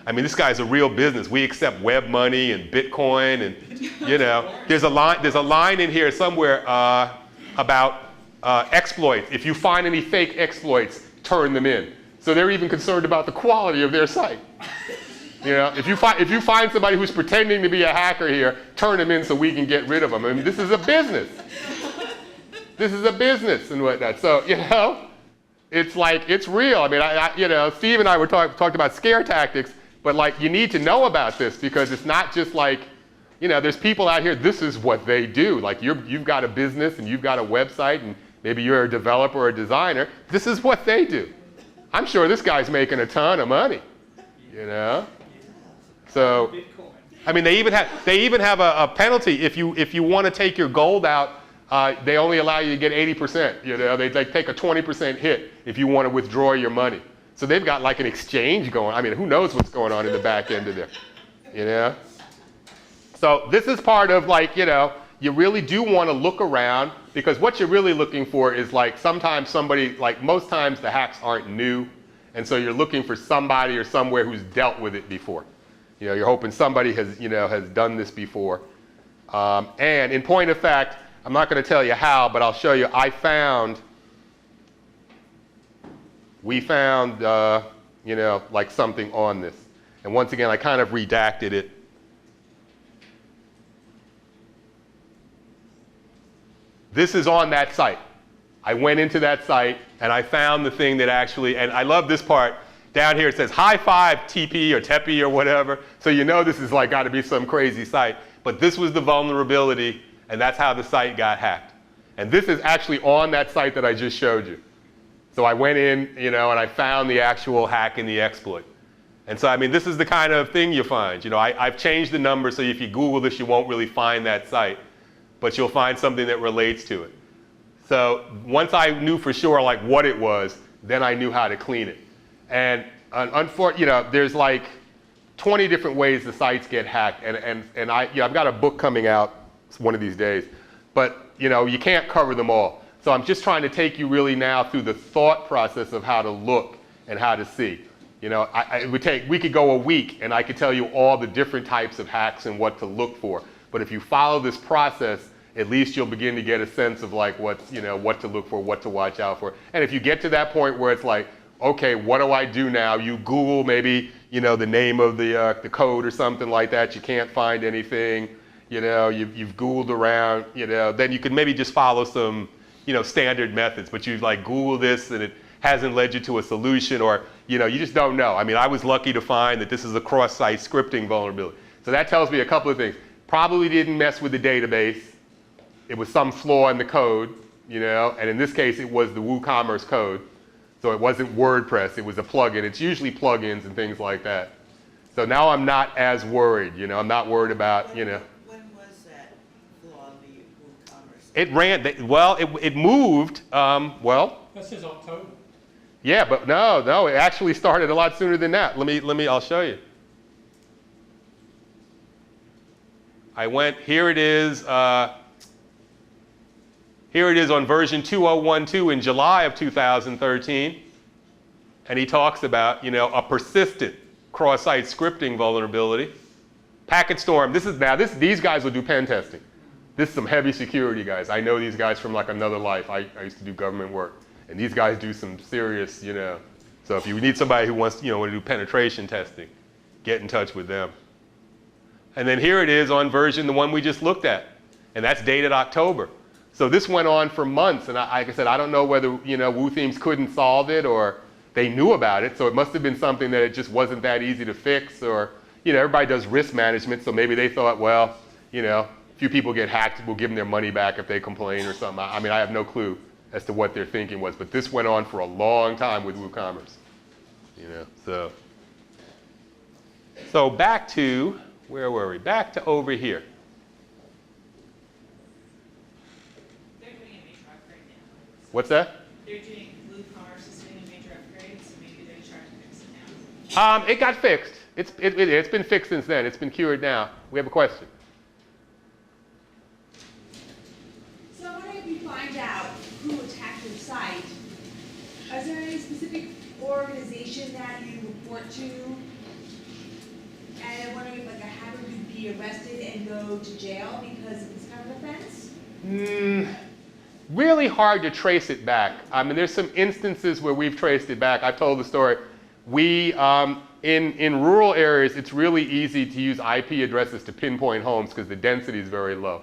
this guy's a real business. We accept web money and Bitcoin and, there's a line in here somewhere about exploits. If you find any fake exploits, turn them in. So they're even concerned about the quality of their site. If you find somebody who's pretending to be a hacker here, turn them in so we can get rid of them. I mean, this is a business. This is a business and whatnot. So, it's real. I mean, Steve and I were talked about scare tactics, but you need to know about this because it's not just there's people out here, this is what they do. You've got a business and you've got a website and maybe you're a developer or a designer. This is what they do. I'm sure this guy's making a ton of money, So, I mean, they even have a penalty if you want to take your gold out. They only allow you to get 80%. They take a 20% hit if you want to withdraw your money. So they've got like an exchange going. I mean, who knows what's going on in the back end of there, you know? So this is part of like, you know, you really do want to look around, because what you're really looking for is like sometimes somebody, like most times the hacks aren't new. And so you're looking for somebody or somewhere who's dealt with it before. You know, you're hoping somebody has, you know, has done this before. And in point of fact, I'm not going to tell you how, but I'll show you. We found, you know, like something on this. And once again, I kind of redacted it. This is on that site. I went into that site and I found the thing that actually, and I love this part. Down here it says high five TP or TEPI or whatever. So you know this is like got to be some crazy site. But this was the vulnerability, and that's how the site got hacked. And this is actually on that site that I just showed you. So I went in, you know, and I found the actual hack and the exploit. And so, I mean, this is the kind of thing you find. You know, I've changed the number, so if you Google this, you won't really find that site. But you'll find something that relates to it. So once I knew for sure like what it was, then I knew how to clean it. And unfortunately, you know, there's like 20 different ways the sites get hacked. And you know, I've got a book coming out one of these days. But, you know, you can't cover them all. So I'm just trying to take you really now through the thought process of how to look and how to see. You know, we could go a week and I could tell you all the different types of hacks and what to look for. But if you follow this process, at least you'll begin to get a sense of like what's, you know, what to look for, what to watch out for. And if you get to that point where it's like, okay, what do I do now? You Google maybe, you know, the name of the code or something like that. You can't find anything. You know, you've Googled around. You know, then you can maybe just follow some, you know, standard methods. But you've like Googled this and it hasn't led you to a solution, or, you know, you just don't know. I mean, I was lucky to find that this is a cross-site scripting vulnerability. So that tells me a couple of things. Probably didn't mess with the database. It was some flaw in the code, you know, and in this case it was the WooCommerce code. So it wasn't WordPress, it was a plugin. It's usually plugins and things like that. So now I'm not as worried, you know, I'm not worried about, you know. When was that flaw in the WooCommerce? It ran, well, it moved, well. That says October. Yeah, but no, it actually started a lot sooner than that. I'll show you. I went, here it is on version 2012 in July of 2013. And he talks about, you know, a persistent cross-site scripting vulnerability. Packet storm, these guys will do pen testing. This is some heavy security guys. I know these guys from like another life. I used to do government work. And these guys do some serious, you know. So if you need somebody who wants, you know, want to do penetration testing, get in touch with them. And then here it is on version, the one we just looked at. And that's dated October. So this went on for months, and like I said, I don't know whether, you know, WooThemes couldn't solve it or they knew about it, so it must have been something that it just wasn't that easy to fix, or, you know, everybody does risk management, so maybe they thought, well, you know, a few people get hacked, we'll give them their money back if they complain or something. I mean, I have no clue as to what their thinking was, but this went on for a long time with WooCommerce, you know, so back to, where were we? Back to over here. What's that? They're doing WooCommerce is doing a major upgrade, so maybe they're trying to fix it now. It got fixed. It's been fixed since then. It's been cured now. We have a question. So I wonder if you find out who attacked your site, is there any specific organization that you report to? And I'm wondering, like, how would you be arrested and go to jail because of this kind of offense? Really hard to trace it back. I mean, there's some instances where we've traced it back. I've told the story. We, in rural areas, it's really easy to use IP addresses to pinpoint homes because the density is very low.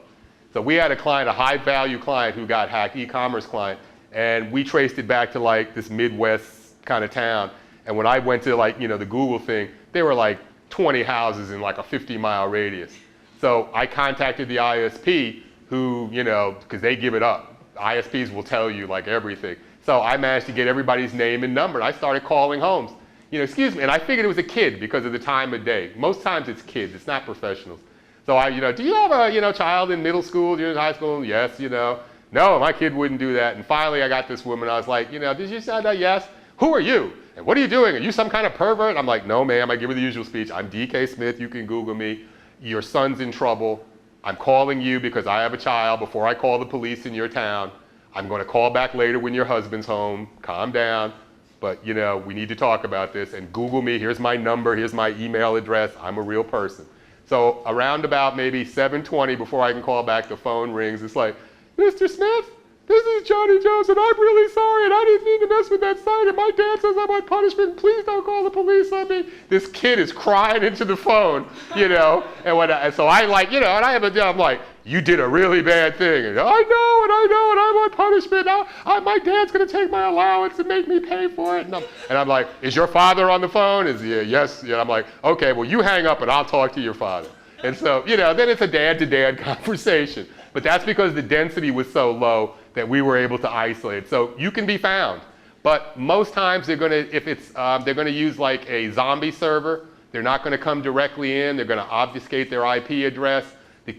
So we had a client, a high-value client who got hacked, e-commerce client, and we traced it back to like this Midwest kind of town. And when I went to like, you know, the Google thing, there were like 20 houses in like a 50-mile radius. So I contacted the ISP who, you know, because they give it up. ISPs will tell you like everything. So I managed to get everybody's name and number. And I started calling homes. You know, excuse me, and I figured it was a kid because of the time of day. Most times it's kids, it's not professionals. So I, you know, do you have a, you know, child in middle school, you're in high school? Yes, you know. No, my kid wouldn't do that. And finally I got this woman, I was like, you know, did you say that? Yes. Who are you? And what are you doing? Are you some kind of pervert? I'm like, no, ma'am. I give her the usual speech. I'm DK Smith. You can Google me. Your son's in trouble. I'm calling you because I have a child before I call the police in your town. I'm going to call back later when your husband's home. Calm down. But, you know, we need to talk about this. And Google me. Here's my number. Here's my email address. I'm a real person. So around about maybe 7:20 before I can call back, the phone rings. It's like, Mr. Smith, this is Johnny Jones, and I'm really sorry, and I didn't mean to mess with that site, and my dad says I'm on punishment. Please don't call the police on me. This kid is crying into the phone, you know. And so I like, you know, and I'm like, you did a really bad thing. And I know, and I'm on punishment. My dad's going to take my allowance and make me pay for it. And I'm like, is your father on the phone? Yes. Yeah. I'm like, okay, well, you hang up and I'll talk to your father. And so, you know, then it's a dad-to-dad conversation. But that's because the density was so low that we were able to isolate it. So you can be found. But most times they're going to use like a zombie server. They're not going to come directly in. They're going to obfuscate their IP address.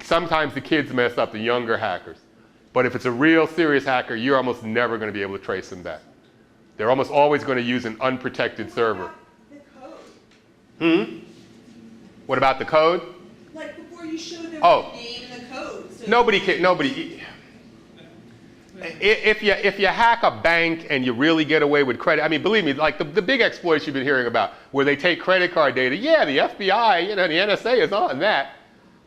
Sometimes the kids mess up, the younger hackers. But if it's a real serious hacker, you're almost never going to be able to trace them back. They're almost always going to use an unprotected server. The code. What about the code? Like before you show them Oh. the name and the code. So Nobody. If you hack a bank and you really get away with credit, I mean, believe me, like the big exploits you've been hearing about, where they take credit card data, yeah, the FBI, you know, the NSA is on that.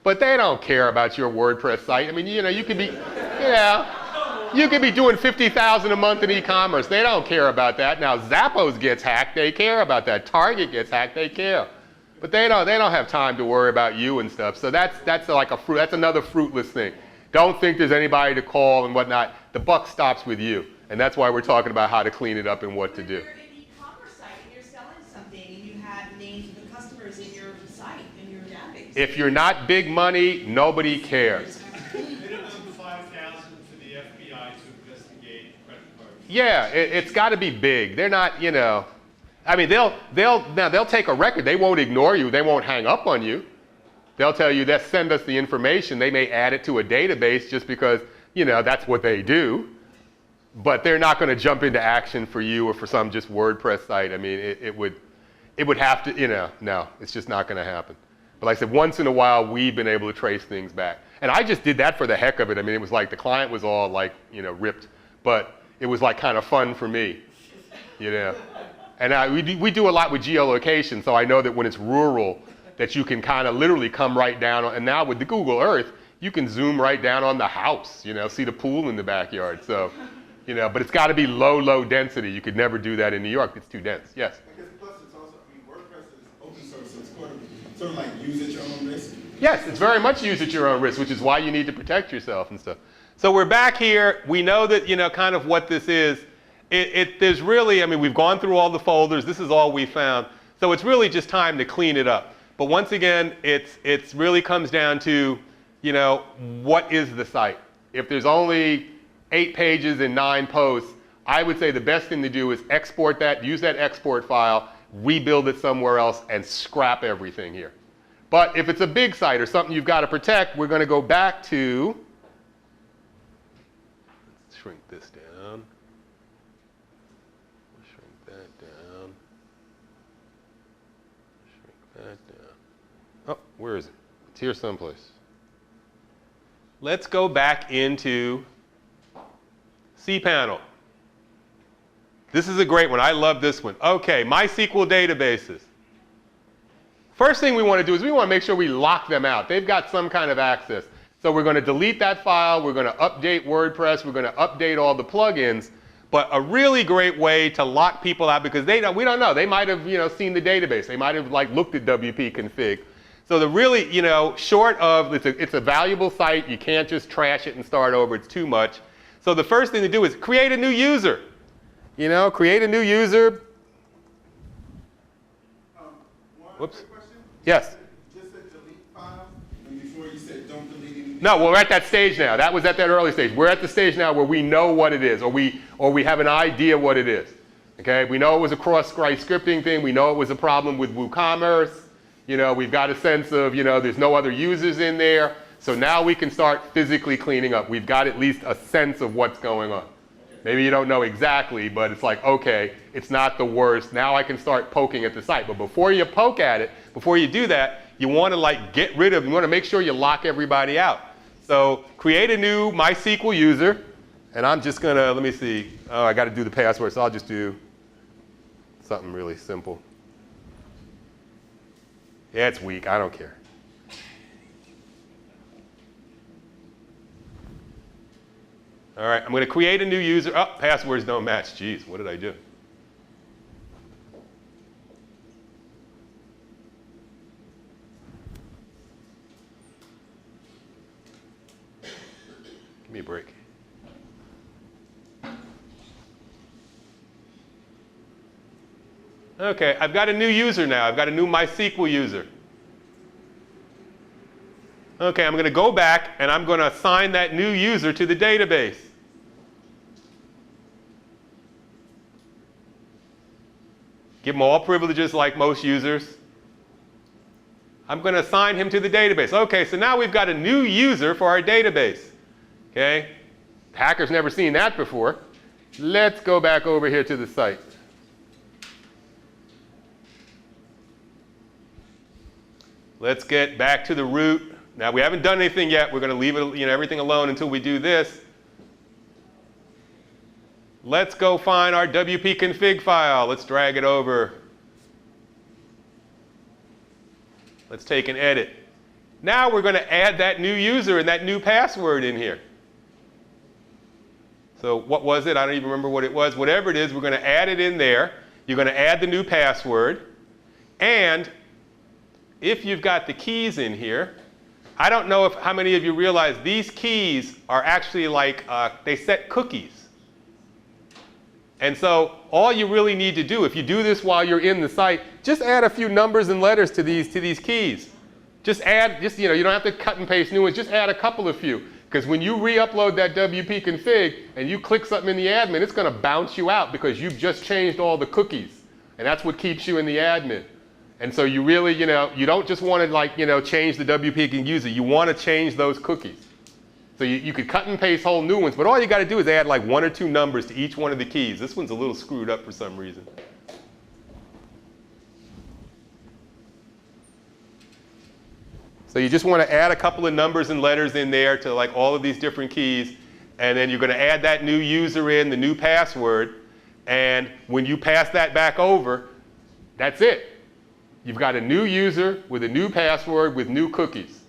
But they don't care about your WordPress site. I mean, you know, you could be doing $50,000 a month in e-commerce. They don't care about that. Now, Zappos gets hacked. They care about that. Target gets hacked. They care. But they don't have time to worry about you and stuff. So that's like that's another fruitless thing. Don't think there's anybody to call and whatnot. The buck stops with you. And that's why we're talking about how to clean it up and what to do. You're an e-commerce site and you're selling something and you have names of the customers in your site, in your database. If you're not big money, nobody cares. Minimum 5,000 for the FBI to investigate credit cards. Yeah, it's got to be big. They're not, you know. I mean, they'll take a record. They won't ignore you. They won't hang up on you. They'll tell you, send us the information. They may add it to a database just because, you know, that's what they do. But they're not going to jump into action for you or for some just WordPress site. I mean, it would have to, you know, no, it's just not going to happen. But like I said, once in a while, we've been able to trace things back. And I just did that for the heck of it. I mean, it was like the client was all like, you know, ripped. But it was like kind of fun for me, you know. And we do a lot with geolocation, so I know that when it's rural, that you can kind of literally come right down. And now with the Google Earth, you can zoom right down on the house, you know, see the pool in the backyard. So, you know, but it's got to be low density. You could never do that in New York. It's too dense. Yes? I guess plus it's also, I mean, WordPress is open source, so it's sort of like use at your own risk. Yes, it's very much use at your own risk, which is why you need to protect yourself and stuff. So we're back here. We know that, you know, kind of what this is. There's really, I mean, we've gone through all the folders. This is all we found. So it's really just time to clean it up. But once again, it's really comes down to, you know, what is the site? If there's only 8 pages and 9 posts, I would say the best thing to do is export that, use that export file, rebuild it somewhere else, and scrap everything here. But if it's a big site or something you've got to protect, we're going to go back to, let's shrink this down. Shrink that down. Shrink that down. Oh, where is it? It's here someplace. Let's go back into cPanel. This is a great one. I love this one. Okay, MySQL databases. First thing we want to do is we want to make sure we lock them out. They've got some kind of access. So we're going to delete that file. We're going to update WordPress. We're going to update all the plugins. But a really great way to lock people out, because we don't know. They might have, you know, seen the database. They might have like looked at WP config. So the really, you know, short of, it's a valuable site. You can't just trash it and start over. It's too much. So the first thing to do is create a new user. You know, create a new user. Whoops. Quick question. Yes. Just a delete file, and before you said don't delete anything. No, we're at that stage now. That was at that early stage. We're at the stage now where we know what it is, or we have an idea what it is. Okay, we know it was a cross-site scripting thing. We know it was a problem with WooCommerce. You know, we've got a sense of, you know, there's no other users in there. So now we can start physically cleaning up. We've got at least a sense of what's going on. Maybe you don't know exactly, but it's like, okay, it's not the worst. Now I can start poking at the site. But before you poke at it, before you do that, you want to like get rid of, you want to make sure you lock everybody out. So create a new MySQL user, and I'm just going to, let me see, oh, I got to do the password, so I'll just do something really simple. Yeah, it's weak, I don't care. All right, I'm going to create a new user. Oh, passwords don't match. Jeez, what did I do? Give me a break. Okay, I've got a new user now. I've got a new MySQL user. Okay, I'm going to go back and I'm going to assign that new user to the database. Give him all privileges like most users. I'm going to assign him to the database. Okay, so now we've got a new user for our database. Okay, hacker's never seen that before. Let's go back over here to the site. Let's get back to the root. Now we haven't done anything yet. We're going to leave it, everything alone until we do this. Let's go find our WP config file. Let's drag it over. Let's take an edit. Now we're going to add that new user and that new password in here. So what was it? I don't even remember what it was. Whatever it is, we're going to add it in there. You're going to add the new password. And if you've got the keys in here, I don't know how many of you realize these keys are actually like, they set cookies. And so all you really need to do, if you do this while you're in the site, just add a few numbers and letters to these keys. Just add, you don't have to cut and paste new ones, just add a couple of few. Because when you re-upload that WP config and you click something in the admin, it's going to bounce you out because you've just changed all the cookies. And that's what keeps you in the admin. And so you really, you don't just want to change the WP user. You want to change those cookies. So you could cut and paste whole new ones, but all you got to do is add like 1 or 2 numbers to each one of the keys. This one's a little screwed up for some reason. So you just want to add a couple of numbers and letters in there to like all of these different keys, and then you're going to add that new user in, the new password, and when you pass that back over, that's it. You've got a new user with a new password with new cookies.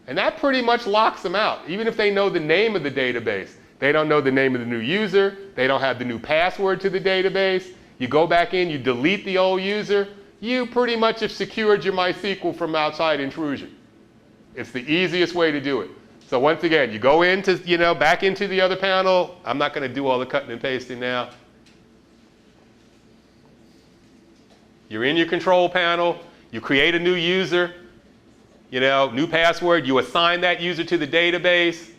And that pretty much locks them out. Even if they know the name of the database, they don't know the name of the new user, they don't have the new password to the database. You go back in, you delete the old user, you pretty much have secured your MySQL from outside intrusion. It's the easiest way to do it. So once again, you go into, back into the other panel. I'm not going to do all the cutting and pasting now. You're in your control panel, you create a new user, new password, you assign that user to the database,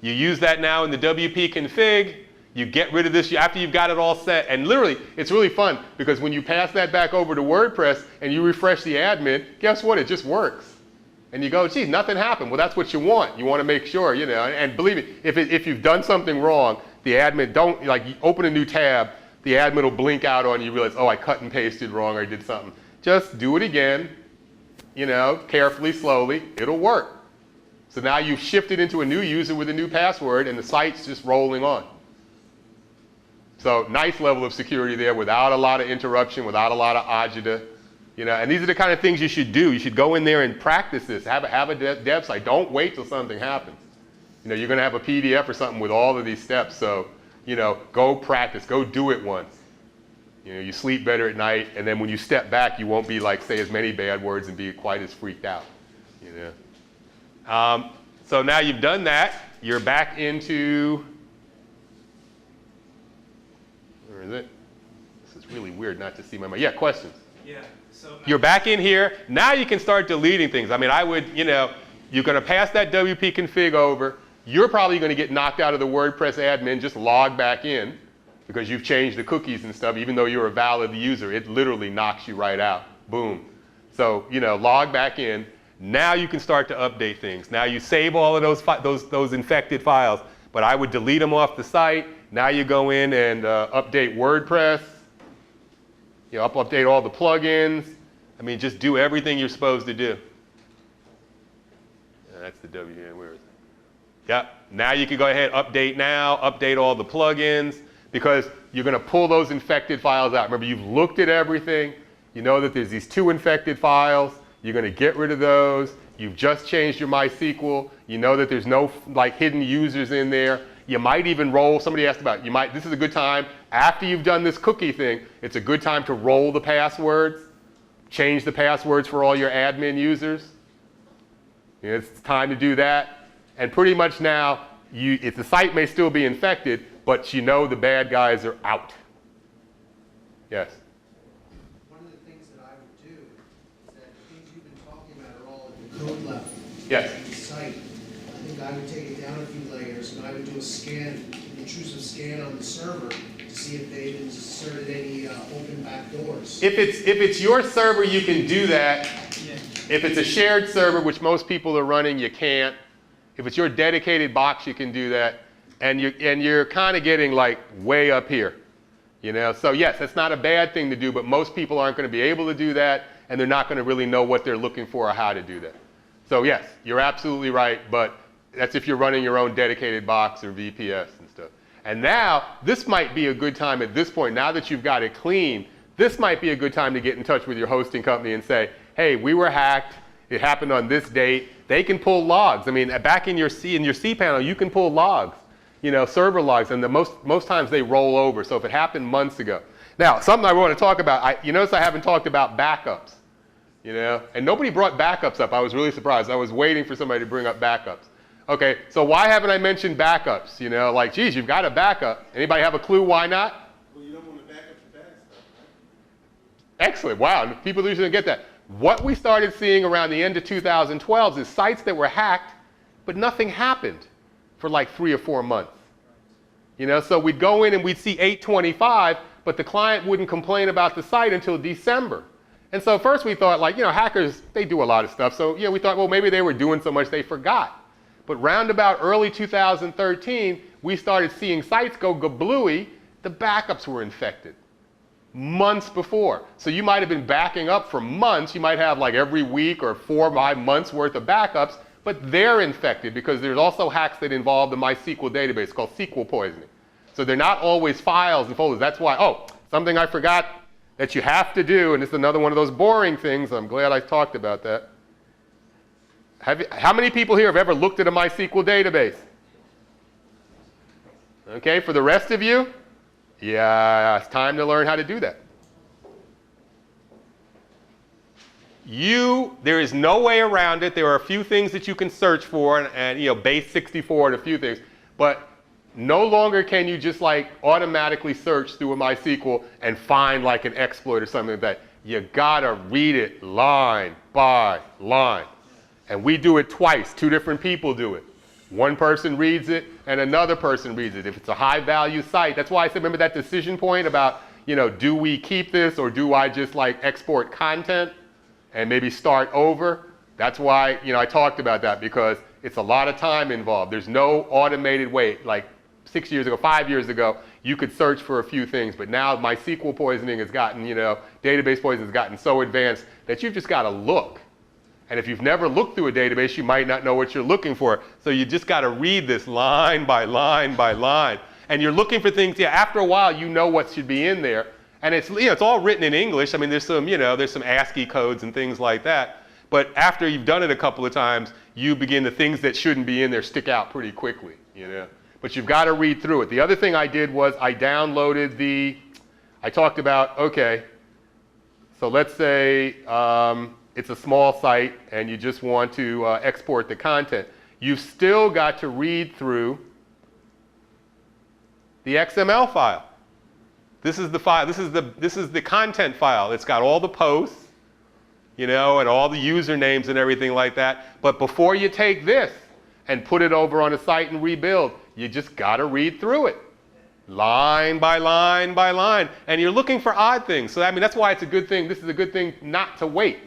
you use that now in the WP config, you get rid of this after you've got it all set, and literally, it's really fun because when you pass that back over to WordPress and you refresh the admin, guess what, it just works. And you go, geez, nothing happened. Well, that's what you want. You want to make sure, and believe me, if you've done something wrong, the admin, don't, you open a new tab, the admin will blink out on you, realize, oh, I cut and pasted wrong or I did something. Just do it again, carefully, slowly, it'll work. So now you've shifted into a new user with a new password and the site's just rolling on. So nice level of security there without a lot of interruption, without a lot of agita. And these are the kind of things you should do. You should go in there and practice this. Have a dev site. Don't wait till something happens. You're going to have a PDF or something with all of these steps. So go practice, go do it once. You sleep better at night, and then when you step back, you won't be say as many bad words and be quite as freaked out. So now you've done that, you're back into, where is it? This is really weird not to see my, yeah, questions. Yeah, so. You're back in here, now you can start deleting things. I mean, I would, you're going to pass that WP config over. You're probably going to get knocked out of the WordPress admin, just log back in because you've changed the cookies and stuff. Even though you're a valid user, it literally knocks you right out. Boom. So, log back in. Now you can start to update things. Now you save all of those infected files, but I would delete them off the site Now you go in and update WordPress. You know, update all the plugins. I mean, just do everything you're supposed to do. Yeah, that's the WN. Where is it? Yep. Now you can go ahead, update now, update all the plugins, because you're going to pull those infected files out. Remember, you've looked at everything. You know that there's these 2 infected files. You're going to get rid of those. You've just changed your MySQL. You know that there's no like hidden users in there. You might even roll, somebody asked about, this is a good time, after you've done this cookie thing, it's a good time to roll the passwords, change the passwords for all your admin users. You know, it's time to do that. And pretty much now, if the site may still be infected, but you know the bad guys are out. Yes? One of the things that I would do is that the things you've been talking about are all at the code level. Yes. The site. I think I would take it down a few layers and I would do a scan, an intrusive scan on the server to see if they've inserted any open back doors. If it's your server, you can do that. Yeah. If it's a shared server, which most people are running, you can't. If it's your dedicated box, you can do that. And you're kind of getting like way up here. You know? So yes, that's not a bad thing to do, but most people aren't going to be able to do that, and they're not going to really know what they're looking for or how to do that. So yes, you're absolutely right, but that's if you're running your own dedicated box or VPS and stuff. And now, this might be a good time at this point, now that you've got it clean, this might be a good time to get in touch with your hosting company and say, hey, we were hacked, it happened on this date. They can pull logs. I mean, back in your cPanel, you can pull logs, you know, server logs, and most times they roll over, so if it happened months ago. Now, something I want to talk about, you notice I haven't talked about backups, you know, and nobody brought backups up. I was really surprised. I was waiting for somebody to bring up backups. Okay, so why haven't I mentioned backups? You know, like, geez, you've got a backup. Anybody have a clue why not? Well, you don't want to back up the bad stuff, right? Excellent, wow, people usually don't get that. What we started seeing around the end of 2012 is sites that were hacked, but nothing happened for like 3 or 4 months. You know, so we'd go in and we'd see 825, but the client wouldn't complain about the site until December. And so first we thought, like, you know, hackers, they do a lot of stuff. So, yeah, we thought, well, maybe they were doing so much they forgot. But round about early 2013, we started seeing sites go gablooey. The backups were infected months before. So you might have been backing up for months. You might have like every week or 4 or 5 months worth of backups, but they're infected because there's also hacks that involve the MySQL database called SQL poisoning. So they're not always files and folders. That's why, oh, something I forgot that you have to do, and this is another one of those boring things. I'm glad I talked about that. How many people here have ever looked at a MySQL database? Okay, for the rest of you, yeah, it's time to learn how to do that. There is no way around it. There are a few things that you can search for, and you know, base 64 and a few things, but no longer can you just like automatically search through a MySQL and find like an exploit or something like that. You gotta read it line by line. And we do it twice. 2 different people do it. One person reads it and another person reads it. If it's a high value site, that's why I said, remember that decision point about, you know, do we keep this or do I just like export content and maybe start over? That's why, you know, I talked about that, because it's a lot of time involved. There's no automated way. Like 6 years ago, 5 years ago, you could search for a few things, but now MySQL poisoning has gotten, you know, database poisoning has gotten so advanced that you've just got to look. And if you've never looked through a database, you might not know what you're looking for. So you just got to read this line by line by line. And you're looking for things, yeah, after a while, you know what should be in there. And it's, you know, it's all written in English. I mean, there's some, you know, there's some ASCII codes and things like that. But after you've done it a couple of times, you begin, the things that shouldn't be in there stick out pretty quickly, you know. But you've got to read through it. The other thing I did was I downloaded I talked about, okay, so let's say, it's a small site and you just want to export the content. You've still got to read through the XML file. This is the file. This is the content file. It's got all the posts, you know, and all the usernames and everything like that. But before you take this and put it over on a site and rebuild, you just got to read through it. Line by line by line. And you're looking for odd things. So I mean, that's why it's a good thing. This is a good thing not to wait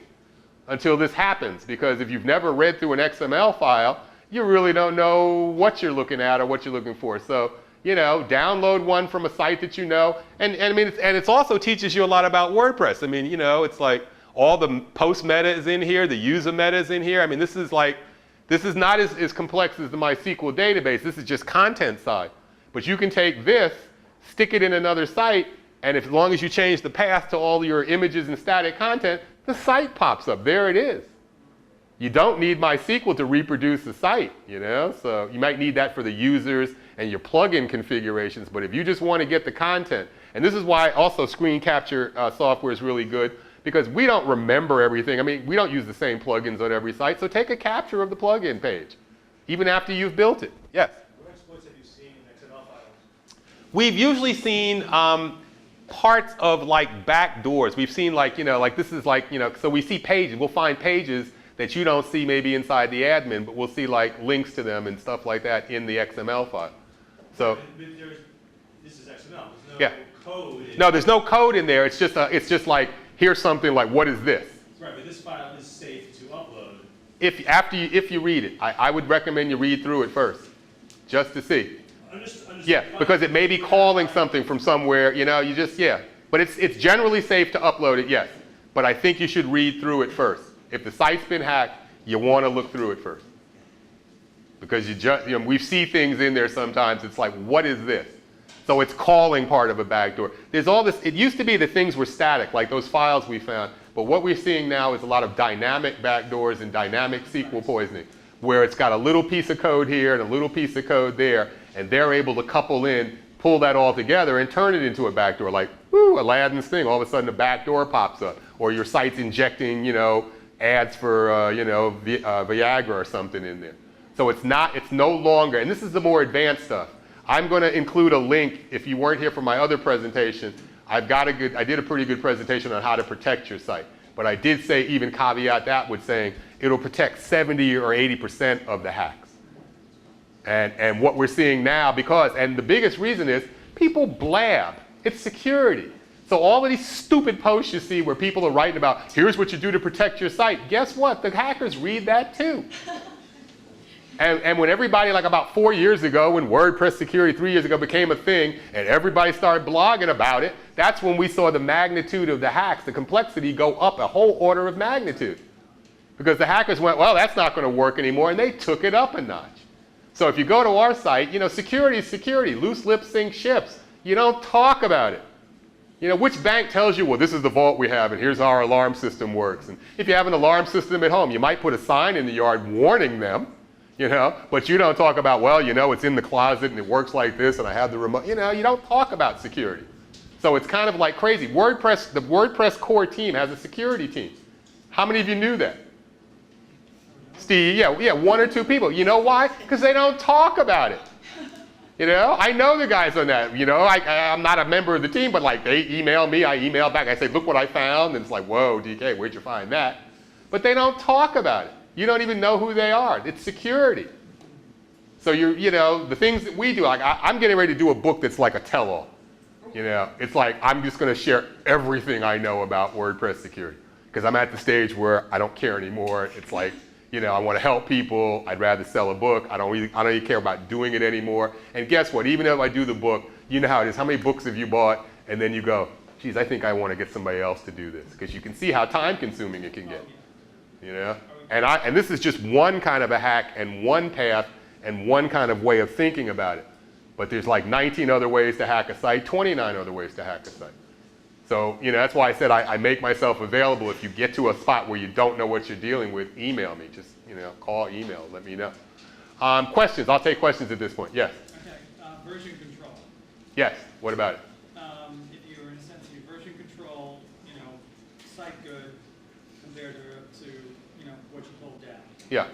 until this happens, because if you've never read through an XML file, you really don't know what you're looking at or what you're looking for. So you know, download one from a site that you know. And I mean, it's also teaches you a lot about WordPress. I mean, you know, it's like all the post meta is in here, the user meta is in here. I mean, this is not as complex as the MySQL database. This is just content side. But you can take this, stick it in another site, and as long as you change the path to all your images and static content, the site pops up. There it is. You don't need MySQL to reproduce the site, you know? So you might need that for the users and your plugin configurations, but if you just want to get the content, and this is why also screen capture software is really good, because we don't remember everything. I mean, we don't use the same plugins on every site, so take a capture of the plugin page, even after you've built it. Yes? What exploits have you seen in XML files? We've usually seen parts of like back doors. We've seen like, you know, like this is like, you know, so we see pages, we'll find pages that you don't see maybe inside the admin, but we'll see like links to them and stuff like that in the XML file. So This is XML. There's no yeah. code. No, there's no code in there. It's just like, here's something like, what is this? Right, but this file is safe to upload. If you read it, I would recommend you read through it first, just to see. Understood. Yeah, because it may be calling something from somewhere, you know, you just, yeah. But it's generally safe to upload it, yes. But I think you should read through it first. If the site's been hacked, you want to look through it first. Because you know, we see things in there sometimes, it's like, what is this? So it's calling part of a backdoor. There's all this, it used to be that things were static, like those files we found, but what we're seeing now is a lot of dynamic backdoors and dynamic SQL poisoning, where it's got a little piece of code here and a little piece of code there, and they're able to couple in, pull that all together and turn it into a backdoor, like, whoo, Aladdin's thing, all of a sudden a backdoor pops up, or your site's injecting, you know, ads for, you know, Viagra or something in there. So it's no longer, and this is the more advanced stuff. I'm going to include a link, if you weren't here for my other presentation, I did a pretty good presentation on how to protect your site. But I did say, even caveat that with saying, it'll protect 70 or 80% of the hacks. And what we're seeing now, and the biggest reason is, people blab. It's security. So all of these stupid posts you see where people are writing about, here's what you do to protect your site. Guess what? The hackers read that too. And when everybody, like about 4 years ago, when WordPress security 3 years ago became a thing, and everybody started blogging about it, that's when we saw the magnitude of the hacks, the complexity go up a whole order of magnitude. Because the hackers went, well, that's not going to work anymore, and they took it up a notch. So if you go to our site, you know, security is security. Loose lips sink ships. You don't talk about it. You know, which bank tells you, well, this is the vault we have, and here's how our alarm system works. And if you have an alarm system at home, you might put a sign in the yard warning them, you know, but you don't talk about, well, you know, it's in the closet and it works like this and I have the remote. You know, you don't talk about security. So it's kind of like crazy. The WordPress core team has a security team. How many of you knew that? Steve, yeah, 1 or 2 people. You know why? Because they don't talk about it. You know, I know the guys on that. You know, I'm not a member of the team, but like they email me, I email back. I say, look what I found. And it's like, whoa, DK, where'd you find that? But they don't talk about it. You don't even know who they are. It's security. So you know, the things that we do, like I'm getting ready to do a book that's like a tell-all. You know, it's like I'm just going to share everything I know about WordPress security because I'm at the stage where I don't care anymore. It's like, you know, I want to help people. I'd rather sell a book. I don't even care about doing it anymore. And guess what? Even if I do the book, you know how it is. How many books have you bought? And then you go, geez, I think I want to get somebody else to do this because you can see how time-consuming it can get. You know, and this is just one kind of a hack and one path and one kind of way of thinking about it. But there's like 19 other ways to hack a site, 29 other ways to hack a site. So, you know, that's why I said I make myself available. If you get to a spot where you don't know what you're dealing with, email me. Just, you know, call, email, let me know. Questions? I'll take questions at this point. Yes? Okay, version control. Yes, what about it? If you're, in a sense, you version control, you know, site good compared to you know, what you pulled down. Yeah.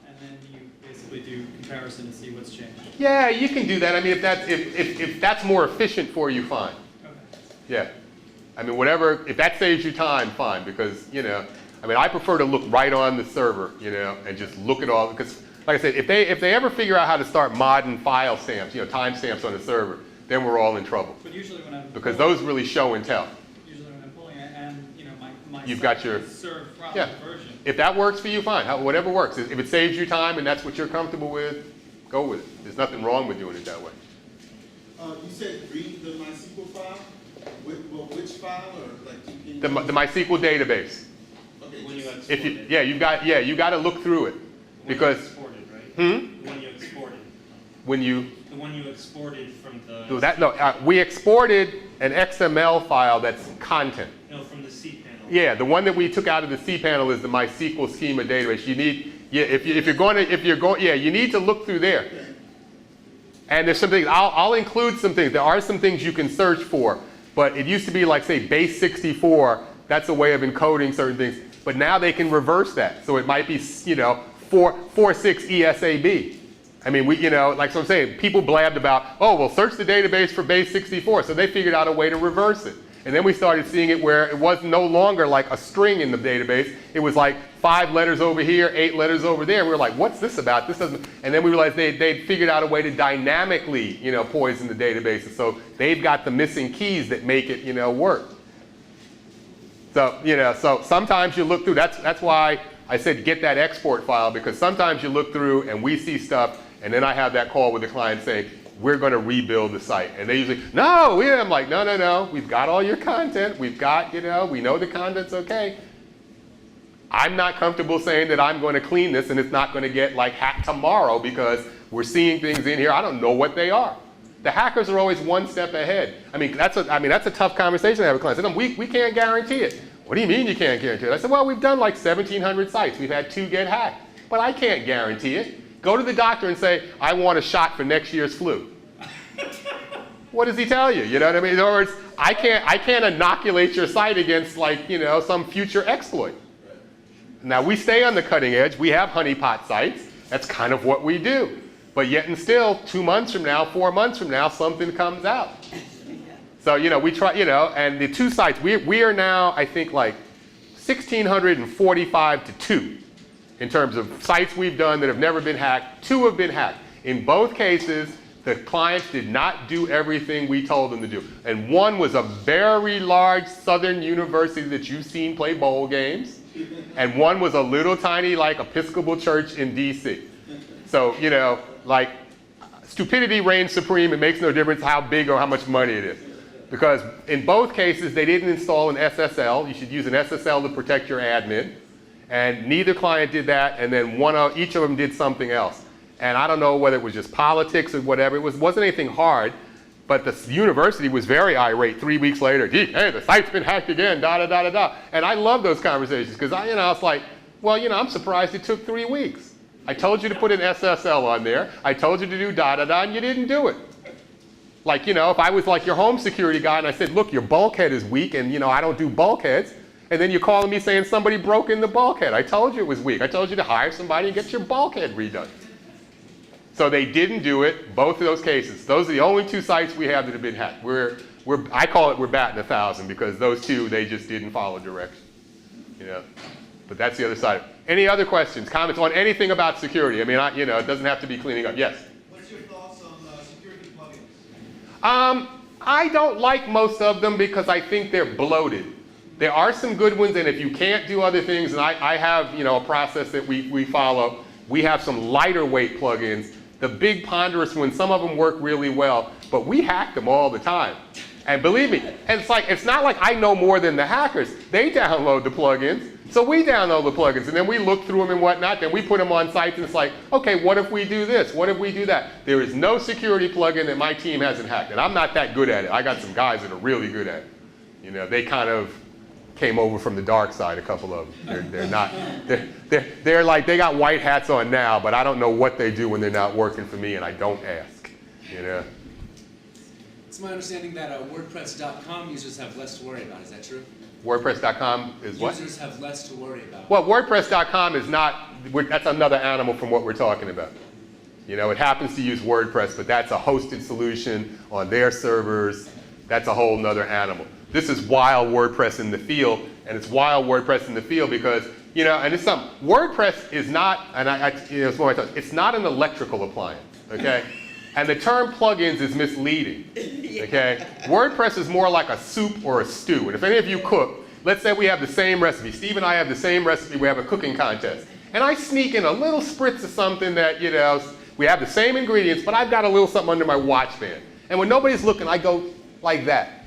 And then you basically do comparison to see what's changed. Yeah, you can do that. I mean, if that's more efficient for you, fine. Okay. Yeah. I mean, whatever, if that saves you time, fine, because, you know, I mean, I prefer to look right on the server, you know, and just look at all, because, like I said, if they ever figure out how to start modding file stamps, you know, timestamps on the server, then we're all in trouble. But usually when I'm because those really show and tell. Usually when I'm pulling it, and, you know, my You've site got your, is served from yeah. the version. If that works for you, fine. Whatever works. If it saves you time and that's what you're comfortable with, go with it. There's nothing wrong with doing it that way. You said read the MySQL file? Which file, or like? Can you The MySQL database. Okay, When you just- export If you, it. yeah, you got to look through it. The one Because- you exported, right? Hmm? The one you exported. When you, The one you exported from the. we exported an XML file that's content. No, from the cPanel. Yeah, the one that we took out of the cPanel is the MySQL schema database. You need, yeah, if you're going, yeah, you need to look through there. And there's some things, I'll include some things. There are some things you can search for, but it used to be like, say, base 64. That's a way of encoding certain things. But now they can reverse that. So it might be, 46 ESAB. I mean, like so I'm saying, people blabbed about, oh, well, search the database for base 64. So they figured out a way to reverse it. And then we started seeing it where it was no longer like a string in the database. It was like 5 letters over here, 8 letters over there. And we were like, what's this about? This doesn't. And then we realized they figured out a way to dynamically, poison the databases. So they've got the missing keys that make it, work. So, so sometimes you look through. That's why I said get that export file, because sometimes you look through and we see stuff, and then I have that call with the client saying, we're going to rebuild the site. And they usually, no, I'm like, no, we've got all your content. We've got, we know the content's okay. I'm not comfortable saying that I'm going to clean this and it's not going to get like hacked tomorrow, because we're seeing things in here. I don't know what they are. The hackers are always one step ahead. I mean, that's a tough conversation to have with clients. I said, we can't guarantee it. What do you mean you can't guarantee it? I said, well, we've done like 1,700 sites. We've had 2 get hacked. But I can't guarantee it. Go to the doctor and say, I want a shot for next year's flu. What does he tell you? You know what I mean? In other words, I can't inoculate your site against like, some future exploit. Now, we stay on the cutting edge. We have honeypot sites. That's kind of what we do. But yet and still, 2 months from now, 4 months from now, something comes out. So, we try, and the 2 sites, we are now, I think, like 1,645 to 2 in terms of sites we've done that have never been hacked. 2 have been hacked. In both cases, the clients did not do everything we told them to do. And one was a very large southern university that you've seen play bowl games. And one was a little tiny, like, Episcopal church in DC. So, like, stupidity reigns supreme. It makes no difference how big or how much money it is. Because in both cases, they didn't install an SSL. You should use an SSL to protect your admin. And neither client did that, and then each of them did something else. And I don't know whether it was just politics or whatever. It wasn't anything hard, but the university was very irate 3 weeks later. Gee, hey, the site's been hacked again, da-da-da-da-da. And I love those conversations, because I was like, well, I'm surprised it took 3 weeks. I told you to put an SSL on there. I told you to do da-da-da, and you didn't do it. Like, if I was like your home security guy and I said, look, your bulkhead is weak, and, I don't do bulkheads, and then you're calling me saying somebody broke in the bulkhead. I told you it was weak. I told you to hire somebody and get your bulkhead redone. So they didn't do it, both of those cases. Those are the only 2 sites we have that have been hacked. I call it we're batting 1,000, because those 2, they just didn't follow direction. But that's the other side. Any other questions, comments on anything about security? I mean, it doesn't have to be cleaning up. Yes? What's your thoughts on security plugins? I don't like most of them because I think they're bloated. There are some good ones, and if you can't do other things, and I have a process that we follow, we have some lighter weight plugins. The big ponderous ones, some of them work really well, but we hack them all the time. And believe me, and it's not like I know more than the hackers. They download the plugins, so we download the plugins, and then we look through them and whatnot, then we put them on sites, and it's like, okay, what if we do this? What if we do that? There is no security plugin that my team hasn't hacked, and I'm not that good at it. I got some guys that are really good at it. They kind of came over from the dark side, a couple of them. They're like, they got white hats on now, but I don't know what they do when they're not working for me, and I don't ask, It's my understanding that WordPress.com users have less to worry about. Is that true? WordPress.com is what? Users have less to worry about. Well, WordPress.com is not, that's another animal from what we're talking about. It happens to use WordPress, but that's a hosted solution on their servers. That's a whole nother animal. This is wild WordPress in the field, and it's wild WordPress in the field because, and it's something. WordPress is not, and it's more it's not an electrical appliance, okay? And the term plugins is misleading, okay? WordPress is more like a soup or a stew. And if any of you cook, let's say we have the same recipe. Steve and I have the same recipe. We have a cooking contest. And I sneak in a little spritz of something that, we have the same ingredients, but I've got a little something under my watch band. And when nobody's looking, I go like that.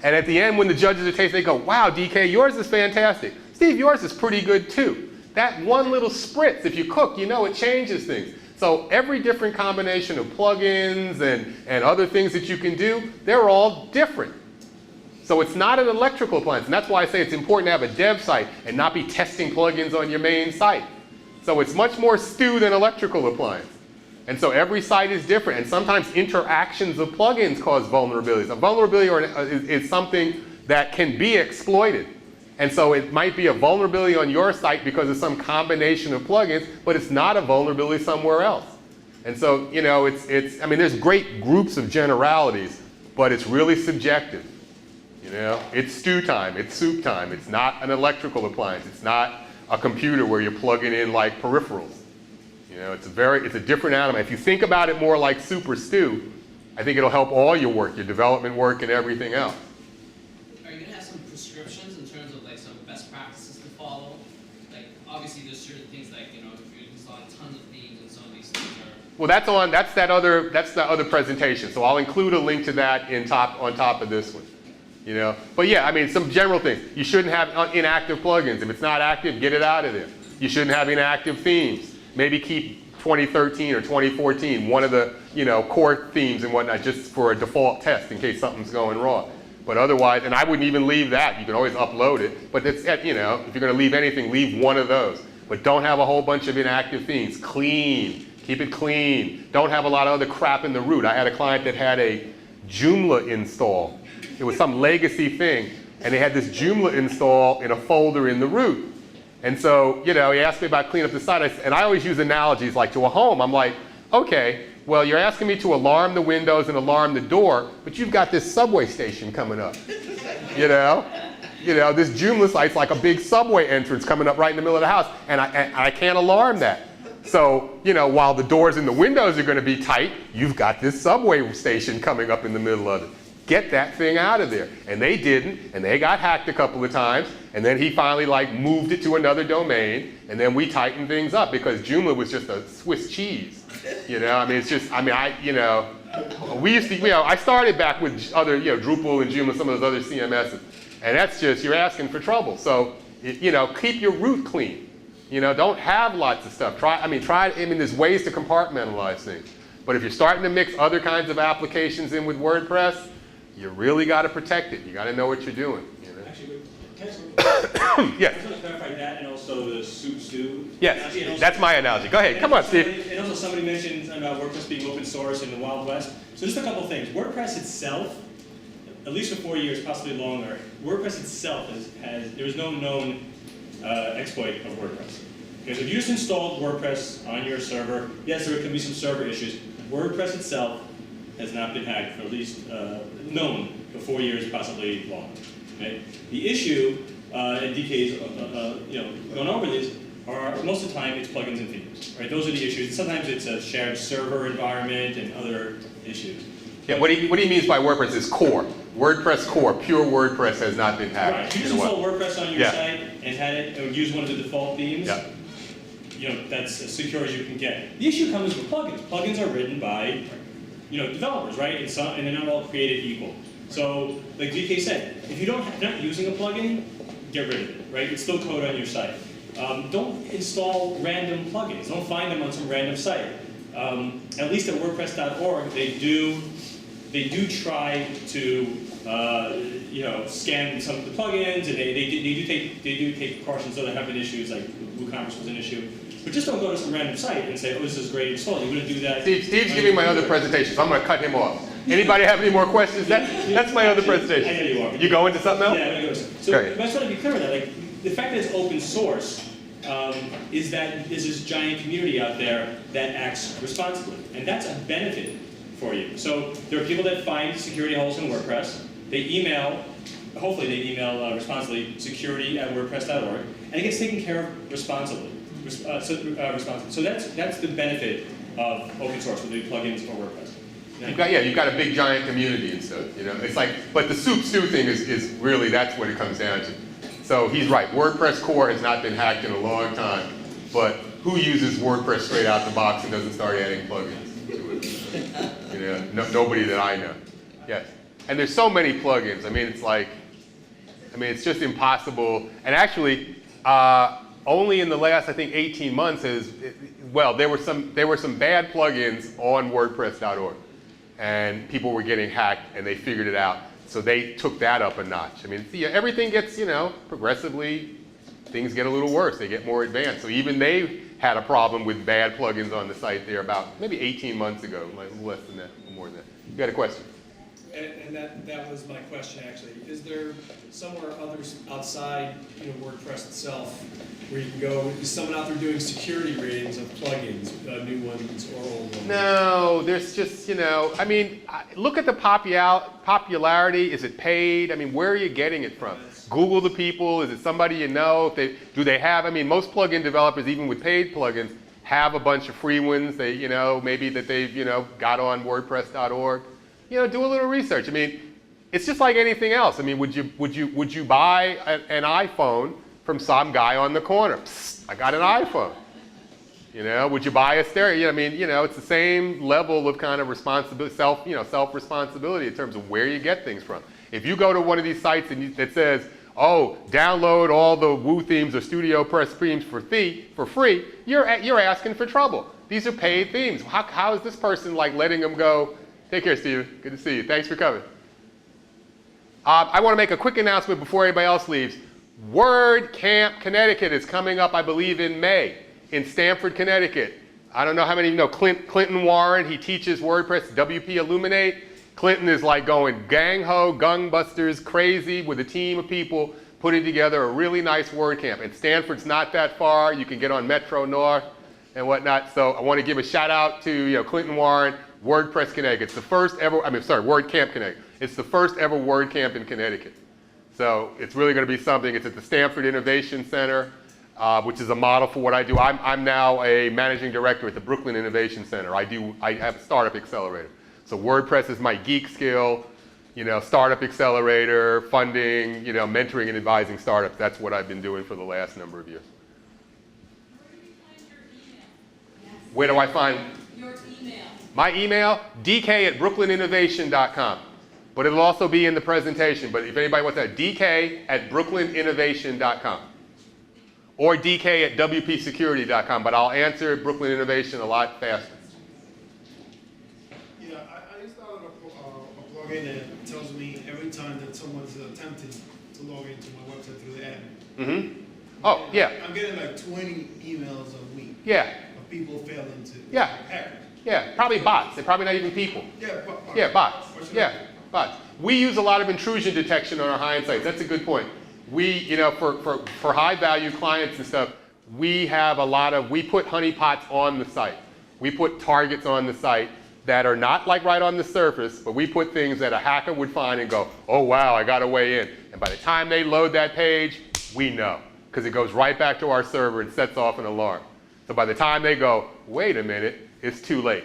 And at the end, when the judges are tasting, they go, wow, DK, yours is fantastic. Steve, yours is pretty good too. That one little spritz, if you cook, you know it changes things. So every different combination of plugins and other things that you can do, they're all different. So it's not an electrical appliance, and that's why I say it's important to have a dev site and not be testing plugins on your main site. So it's much more stew than electrical appliance. And so every site is different, and sometimes interactions of plugins cause vulnerabilities. A vulnerability is something that can be exploited. And so it might be a vulnerability on your site because of some combination of plugins, but it's not a vulnerability somewhere else. And so, you know, I mean, there's great groups of generalities, but it's really subjective. You know, it's stew time, it's soup time. It's not an electrical appliance. It's not a computer where you're plugging in like peripherals. You know, it's a different animal. If you think about it more like soup or stew, I think it'll help all your work, your development work and everything else. Are you gonna have some prescriptions in terms of like some best practices to follow? Like obviously there's certain things like, you know, if you're installing tons of themes and some of these things are. Well, that's the other presentation. So I'll include a link to that on top of this one. You know, but yeah, I mean, some general things. You shouldn't have inactive plugins. If it's not active, get it out of there. You shouldn't have inactive themes. Maybe keep 2013 or 2014, one of the, you know, core themes and whatnot, just for a default test in case something's going wrong. But otherwise, and I wouldn't even leave that. You can always upload it. But it's, you know, if you're going to leave anything, leave one of those. But don't have a whole bunch of inactive themes. Clean. Keep it clean. Don't have a lot of other crap in the root. I had a client that had a Joomla install. It was some legacy thing, and they had this Joomla install in a folder in the root. And so, you know, he asked me about cleaning up the site, and I always use analogies like to a home. I'm like, okay, well, you're asking me to alarm the windows and alarm the door, but you've got this subway station coming up. You know, this Joomla site's like a big subway entrance coming up right in the middle of the house, and I can't alarm that. So, you know, while the doors and the windows are going to be tight, you've got this subway station coming up in the middle of it. Get that thing out of there. And they didn't, and they got hacked a couple of times, and then he finally like moved it to another domain, and then we tightened things up because Joomla was just a Swiss cheese. You know, I mean, it's just, I mean, we used to, you know, I started back with other, you know, Drupal and Joomla, some of those other CMSs, and that's just, you're asking for trouble. So, you know, keep your root clean. You know, don't have lots of stuff. I mean, there's ways to compartmentalize things. But if you're starting to mix other kinds of applications in with WordPress, you really got to protect it. You got to know what you're doing. You know? Actually, can I yes. just want to clarify that and also the soup stew. Yes, that's my analogy. Go ahead. Come on, Steve. And also somebody mentioned about WordPress being open source in the Wild West. So just a couple of things. WordPress itself, at least for 4 years, possibly longer, WordPress itself there is no known exploit of WordPress. Okay, so if you just installed WordPress on your server, yes, there can be some server issues. WordPress itself has not been hacked for at least known for 4 years, possibly longer. Okay? The issue, and DK's going over this, are most of the time it's plugins and themes. Right? Those are the issues. Sometimes it's a shared server environment and other issues. Yeah, what he means by WordPress is core. WordPress core, pure WordPress has not been hacked. Right. If you just install WordPress on your site and had it and use one of the default themes, you know, that's as secure as you can get. The issue comes with plugins. Plugins are written by, you know, developers, right? And they're not all created equal. So, like DK said, if you're not using a plugin, get rid of it, right? It's still code on your site. Don't install random plugins. Don't find them on some random site. At least at WordPress.org, they do try to scan some of the plugins, and they do take precautions. So there have been issues like WooCommerce was an issue. But just don't go to some random site and say, oh, this is great install. You wouldn't do that. Steve's giving my other presentation, so I'm going to cut him off. Anybody have any more questions? That's my other presentation. I know you are. You go into something else? Yeah, I'm going to go. So I just want to be clear on that. Like, the fact that it's open source is that there's this giant community out there that acts responsibly. And that's a benefit for you. So there are people that find security holes in WordPress. They email, hopefully they email responsibly, security@wordpress.org, and it gets taken care of responsibly. So that's the benefit of open source, whether it be plugins or WordPress. You've got a big giant community and stuff. You know, it's like, but the soup stew thing is really, that's what it comes down to. So he's right. WordPress core has not been hacked in a long time, but who uses WordPress straight out the box and doesn't start adding plugins to it? You know, nobody that I know. Yes. And there's so many plugins. I mean, it's like, it's just impossible. And actually, only in the last, I think, 18 months there were some bad plugins on WordPress.org, and people were getting hacked, and they figured it out. So they took that up a notch. I mean, everything gets, progressively, things get a little worse. They get more advanced. So even they had a problem with bad plugins on the site there about maybe 18 months ago, like less than that, more than that. You got a question? And that was my question, actually. Is there somewhere others outside, WordPress itself, where you can go? Is someone out there doing security ratings of plugins, new ones or old ones? No, there's just, look at the popularity. Is it paid? I mean, where are you getting it from? Google the people. Is it somebody you know? Do they have? I mean, most plugin developers, even with paid plugins, have a bunch of free ones. They, maybe that they've, got on WordPress.org. Do a little research. I mean, it's just like anything else. I mean, would you buy an iPhone from some guy on the corner? Psst, I got an iPhone. Would you buy a stereo? It's the same level of kind of responsibility, self-responsibility in terms of where you get things from. If you go to one of these sites that says, oh, download all the Woo themes or Studio Press themes for free, you're asking for trouble. These are paid themes. How is this person like letting them go? Take care, Steven. Good to see you. Thanks for coming. I want to make a quick announcement before anybody else leaves. WordCamp Connecticut is coming up, I believe, in May in Stamford, Connecticut. I don't know how many of you know Clinton Warren. He teaches WordPress, WP Illuminate. Clinton is like going gang-ho, gung-busters, crazy with a team of people putting together a really nice WordCamp. And Stanford's not that far. You can get on Metro North and whatnot. So I want to give a shout out to Clinton Warren. WordPress Connecticut. It's the first ever, WordCamp Connecticut. It's the first ever WordCamp in Connecticut. So it's really going to be something. It's at the Stanford Innovation Center, which is a model for what I do. I'm now a managing director at the Brooklyn Innovation Center. I have a startup accelerator. So WordPress is my geek skill, startup accelerator, funding, mentoring and advising startups. That's what I've been doing for the last number of years. Where do I find Your email. my email? dk@brooklyninnovation.com. But it'll also be in the presentation. But if anybody wants that, dk@brooklyninnovation.com. Or dk@wpsecurity.com. But I'll answer Brooklyn Innovation a lot faster. Yeah, I installed a plugin that tells me every time that someone's attempting to log into my website through the admin. Mm-hmm. Oh, yeah. I'm getting like 20 emails a week. Yeah. Of people failing to hack. Yeah, probably bots. They're probably not even people. Yeah, bots. Yeah, bots. We use a lot of intrusion detection on our high-end sites. That's a good point. We, for high-value clients and stuff, we put honeypots on the site. We put targets on the site that are not like right on the surface, but we put things that a hacker would find and go, oh wow, I got a way in. And by the time they load that page, we know, because it goes right back to our server and sets off an alarm. So by the time they go, wait a minute, it's too late.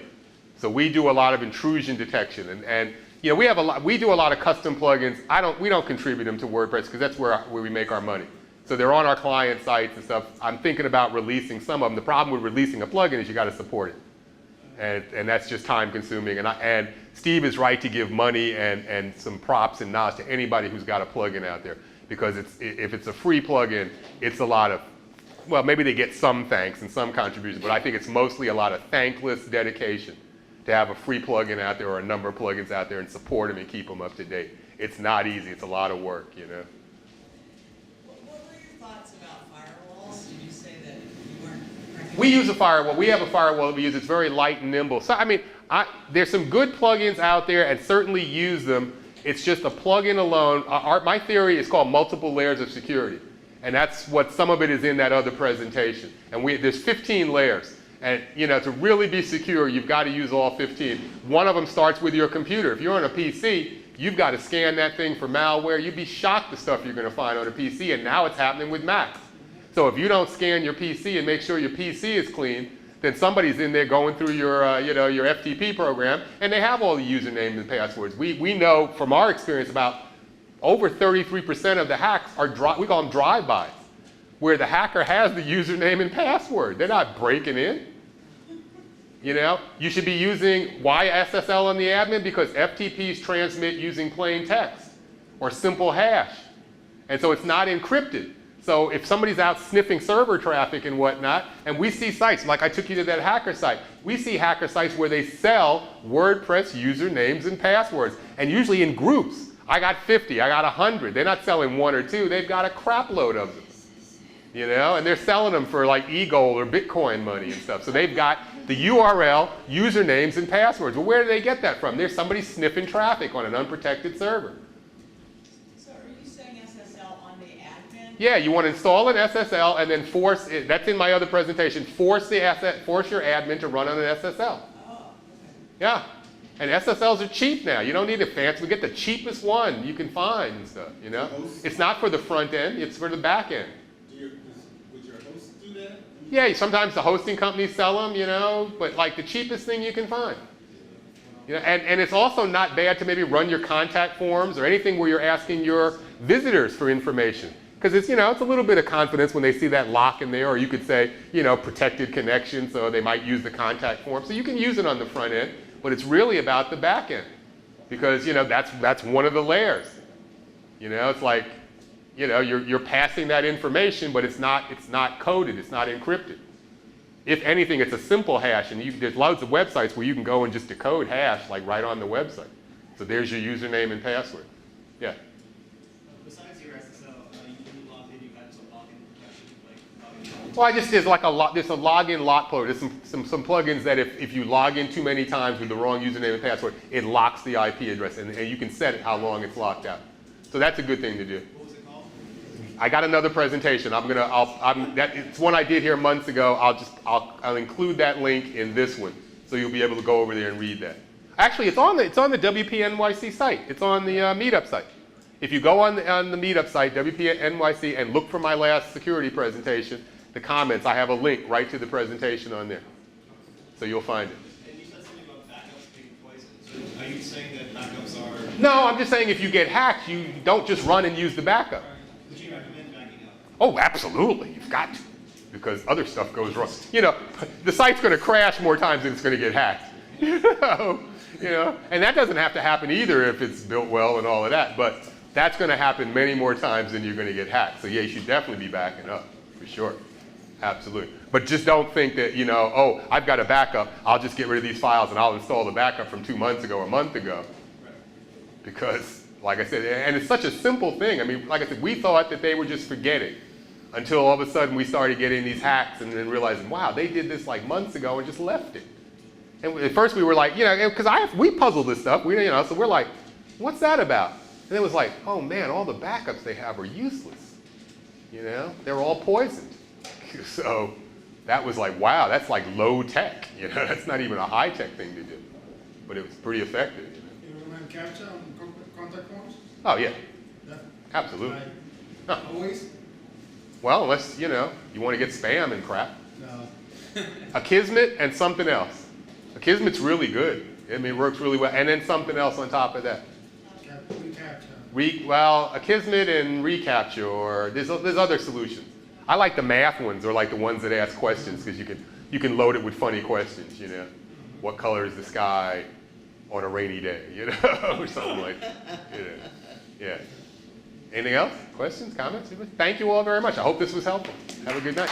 So we do a lot of intrusion detection, and we do a lot of custom plugins. We don't contribute them to WordPress because that's where we make our money. So they're on our client sites and stuff. I'm thinking about releasing some of them. The problem with releasing a plugin is you got to support it, and that's just time consuming. And Steve is right to give money and some props and nods to anybody who's got a plugin out there, because if it's a free plugin, it's a lot of, well, maybe they get some thanks and some contributions, but I think it's mostly a lot of thankless dedication to have a free plugin out there or a number of plugins out there and support them and keep them up to date. It's not easy. It's a lot of work, What were your thoughts about firewalls? Did you say that you weren't recommending? We use a firewall. We have a firewall that we use. It's very light and nimble. So, there's some good plugins out there, and certainly use them. It's just a plugin alone. My theory is called multiple layers of security. And that's what some of it is in that other presentation. And there's 15 layers. And to really be secure, you've got to use all 15. One of them starts with your computer. If you're on a PC, you've got to scan that thing for malware. You'd be shocked the stuff you're going to find on a PC, and now it's happening with Macs. So if you don't scan your PC and make sure your PC is clean, then somebody's in there going through your FTP program, and they have all the usernames and passwords. We know from our experience about over 33% of the hacks are, we call them drive-bys, where the hacker has the username and password. They're not breaking in. You know, you should be using why SSL on the admin, because FTPs transmit using plain text or simple hash. And so it's not encrypted. So if somebody's out sniffing server traffic and whatnot, and we see sites, like I took you to that hacker site, we see hacker sites where they sell WordPress usernames and passwords, and usually in groups. I got 50, I got 100. They're not selling one or two, they've got a crap load of them. You know, and they're selling them for like e-gold or Bitcoin money and stuff. So they've got the URL, usernames, and passwords. Well, where do they get that from? There's somebody sniffing traffic on an unprotected server. So are you saying SSL on the admin? Yeah, you want to install an SSL and then force it. That's in my other presentation. Force your admin to run on an SSL. Oh, okay. Yeah, and SSLs are cheap now. You don't need a fancy. We get the cheapest one you can find and stuff. You know, it's not for the front end; it's for the back end. Would your host do that? Yeah, sometimes the hosting companies sell them, you know, but like the cheapest thing you can find. You know, and it's also not bad to maybe run your contact forms or anything where you're asking your visitors for information. Because it's, you know, it's a little bit of confidence when they see that lock in there, or you could say, you know, protected connection, so they might use the contact form. So you can use it on the front end, but it's really about the back end. Because, you know, that's one of the layers. You know, it's like, you know, you're passing that information, but it's not coded, it's not encrypted. If anything, it's a simple hash, and there's loads of websites where you can go and just decode hash, like right on the website. So there's your username and password. Yeah. Besides your SSL, you log in, you got some login protection, like login. Well, there's a login lock plugin. There's some plugins that if you log in too many times with the wrong username and password, it locks the IP address, and you can set it how long it's locked out. So that's a good thing to do. I got another presentation. It's one I did here months ago. I'll include that link in this one, so you'll be able to go over there and read that. Actually, it's on the WPNYC site. It's on the Meetup site. If you go on the Meetup site, WPNYC, and look for my last security presentation, the comments, I have a link right to the presentation on there, so you'll find it. And you said something about backups being poisoned. So are you saying that backups are? No, I'm just saying if you get hacked, you don't just run and use the backup. Would you recommend backing up? Oh, absolutely. You've got to, because other stuff goes wrong. You know, the site's going to crash more times than it's going to get hacked. You know, and that doesn't have to happen either if it's built well and all of that. But that's going to happen many more times than you're going to get hacked. So yeah, you should definitely be backing up for sure. Absolutely. But just don't think that, you know, oh, I've got a backup. I'll just get rid of these files and I'll install the backup from 2 months ago or a month ago. Because, like I said, and it's such a simple thing. I mean, like I said, we thought that they were just forgetting until all of a sudden we started getting these hacks and then realizing, wow, they did this like months ago and just left it. And at first we were like, you know, because we puzzle this stuff, you know, so we're like, what's that about? And it was like, oh man, all the backups they have are useless. You know, they're all poisoned. So that was like, wow, that's like low tech. You know, that's not even a high tech thing to do, but it was pretty effective. You know? You recommend captcha on contact forms? Oh yeah, Yeah. absolutely. Right. Always? Well, unless, you know, you want to get spam and crap. No. Akismet and something else. Akismet's really good. I mean, it works really well. And then something else on top of that. Recaptcha. Well, Akismet and reCAPTCHA, or there's other solutions. I like the math ones, or like the ones that ask questions, because you can load it with funny questions, you know. What color is the sky on a rainy day, you know, or something like that. You know. Yeah. Anything else? Questions, comments? Thank you all very much. I hope this was helpful. Have a good night.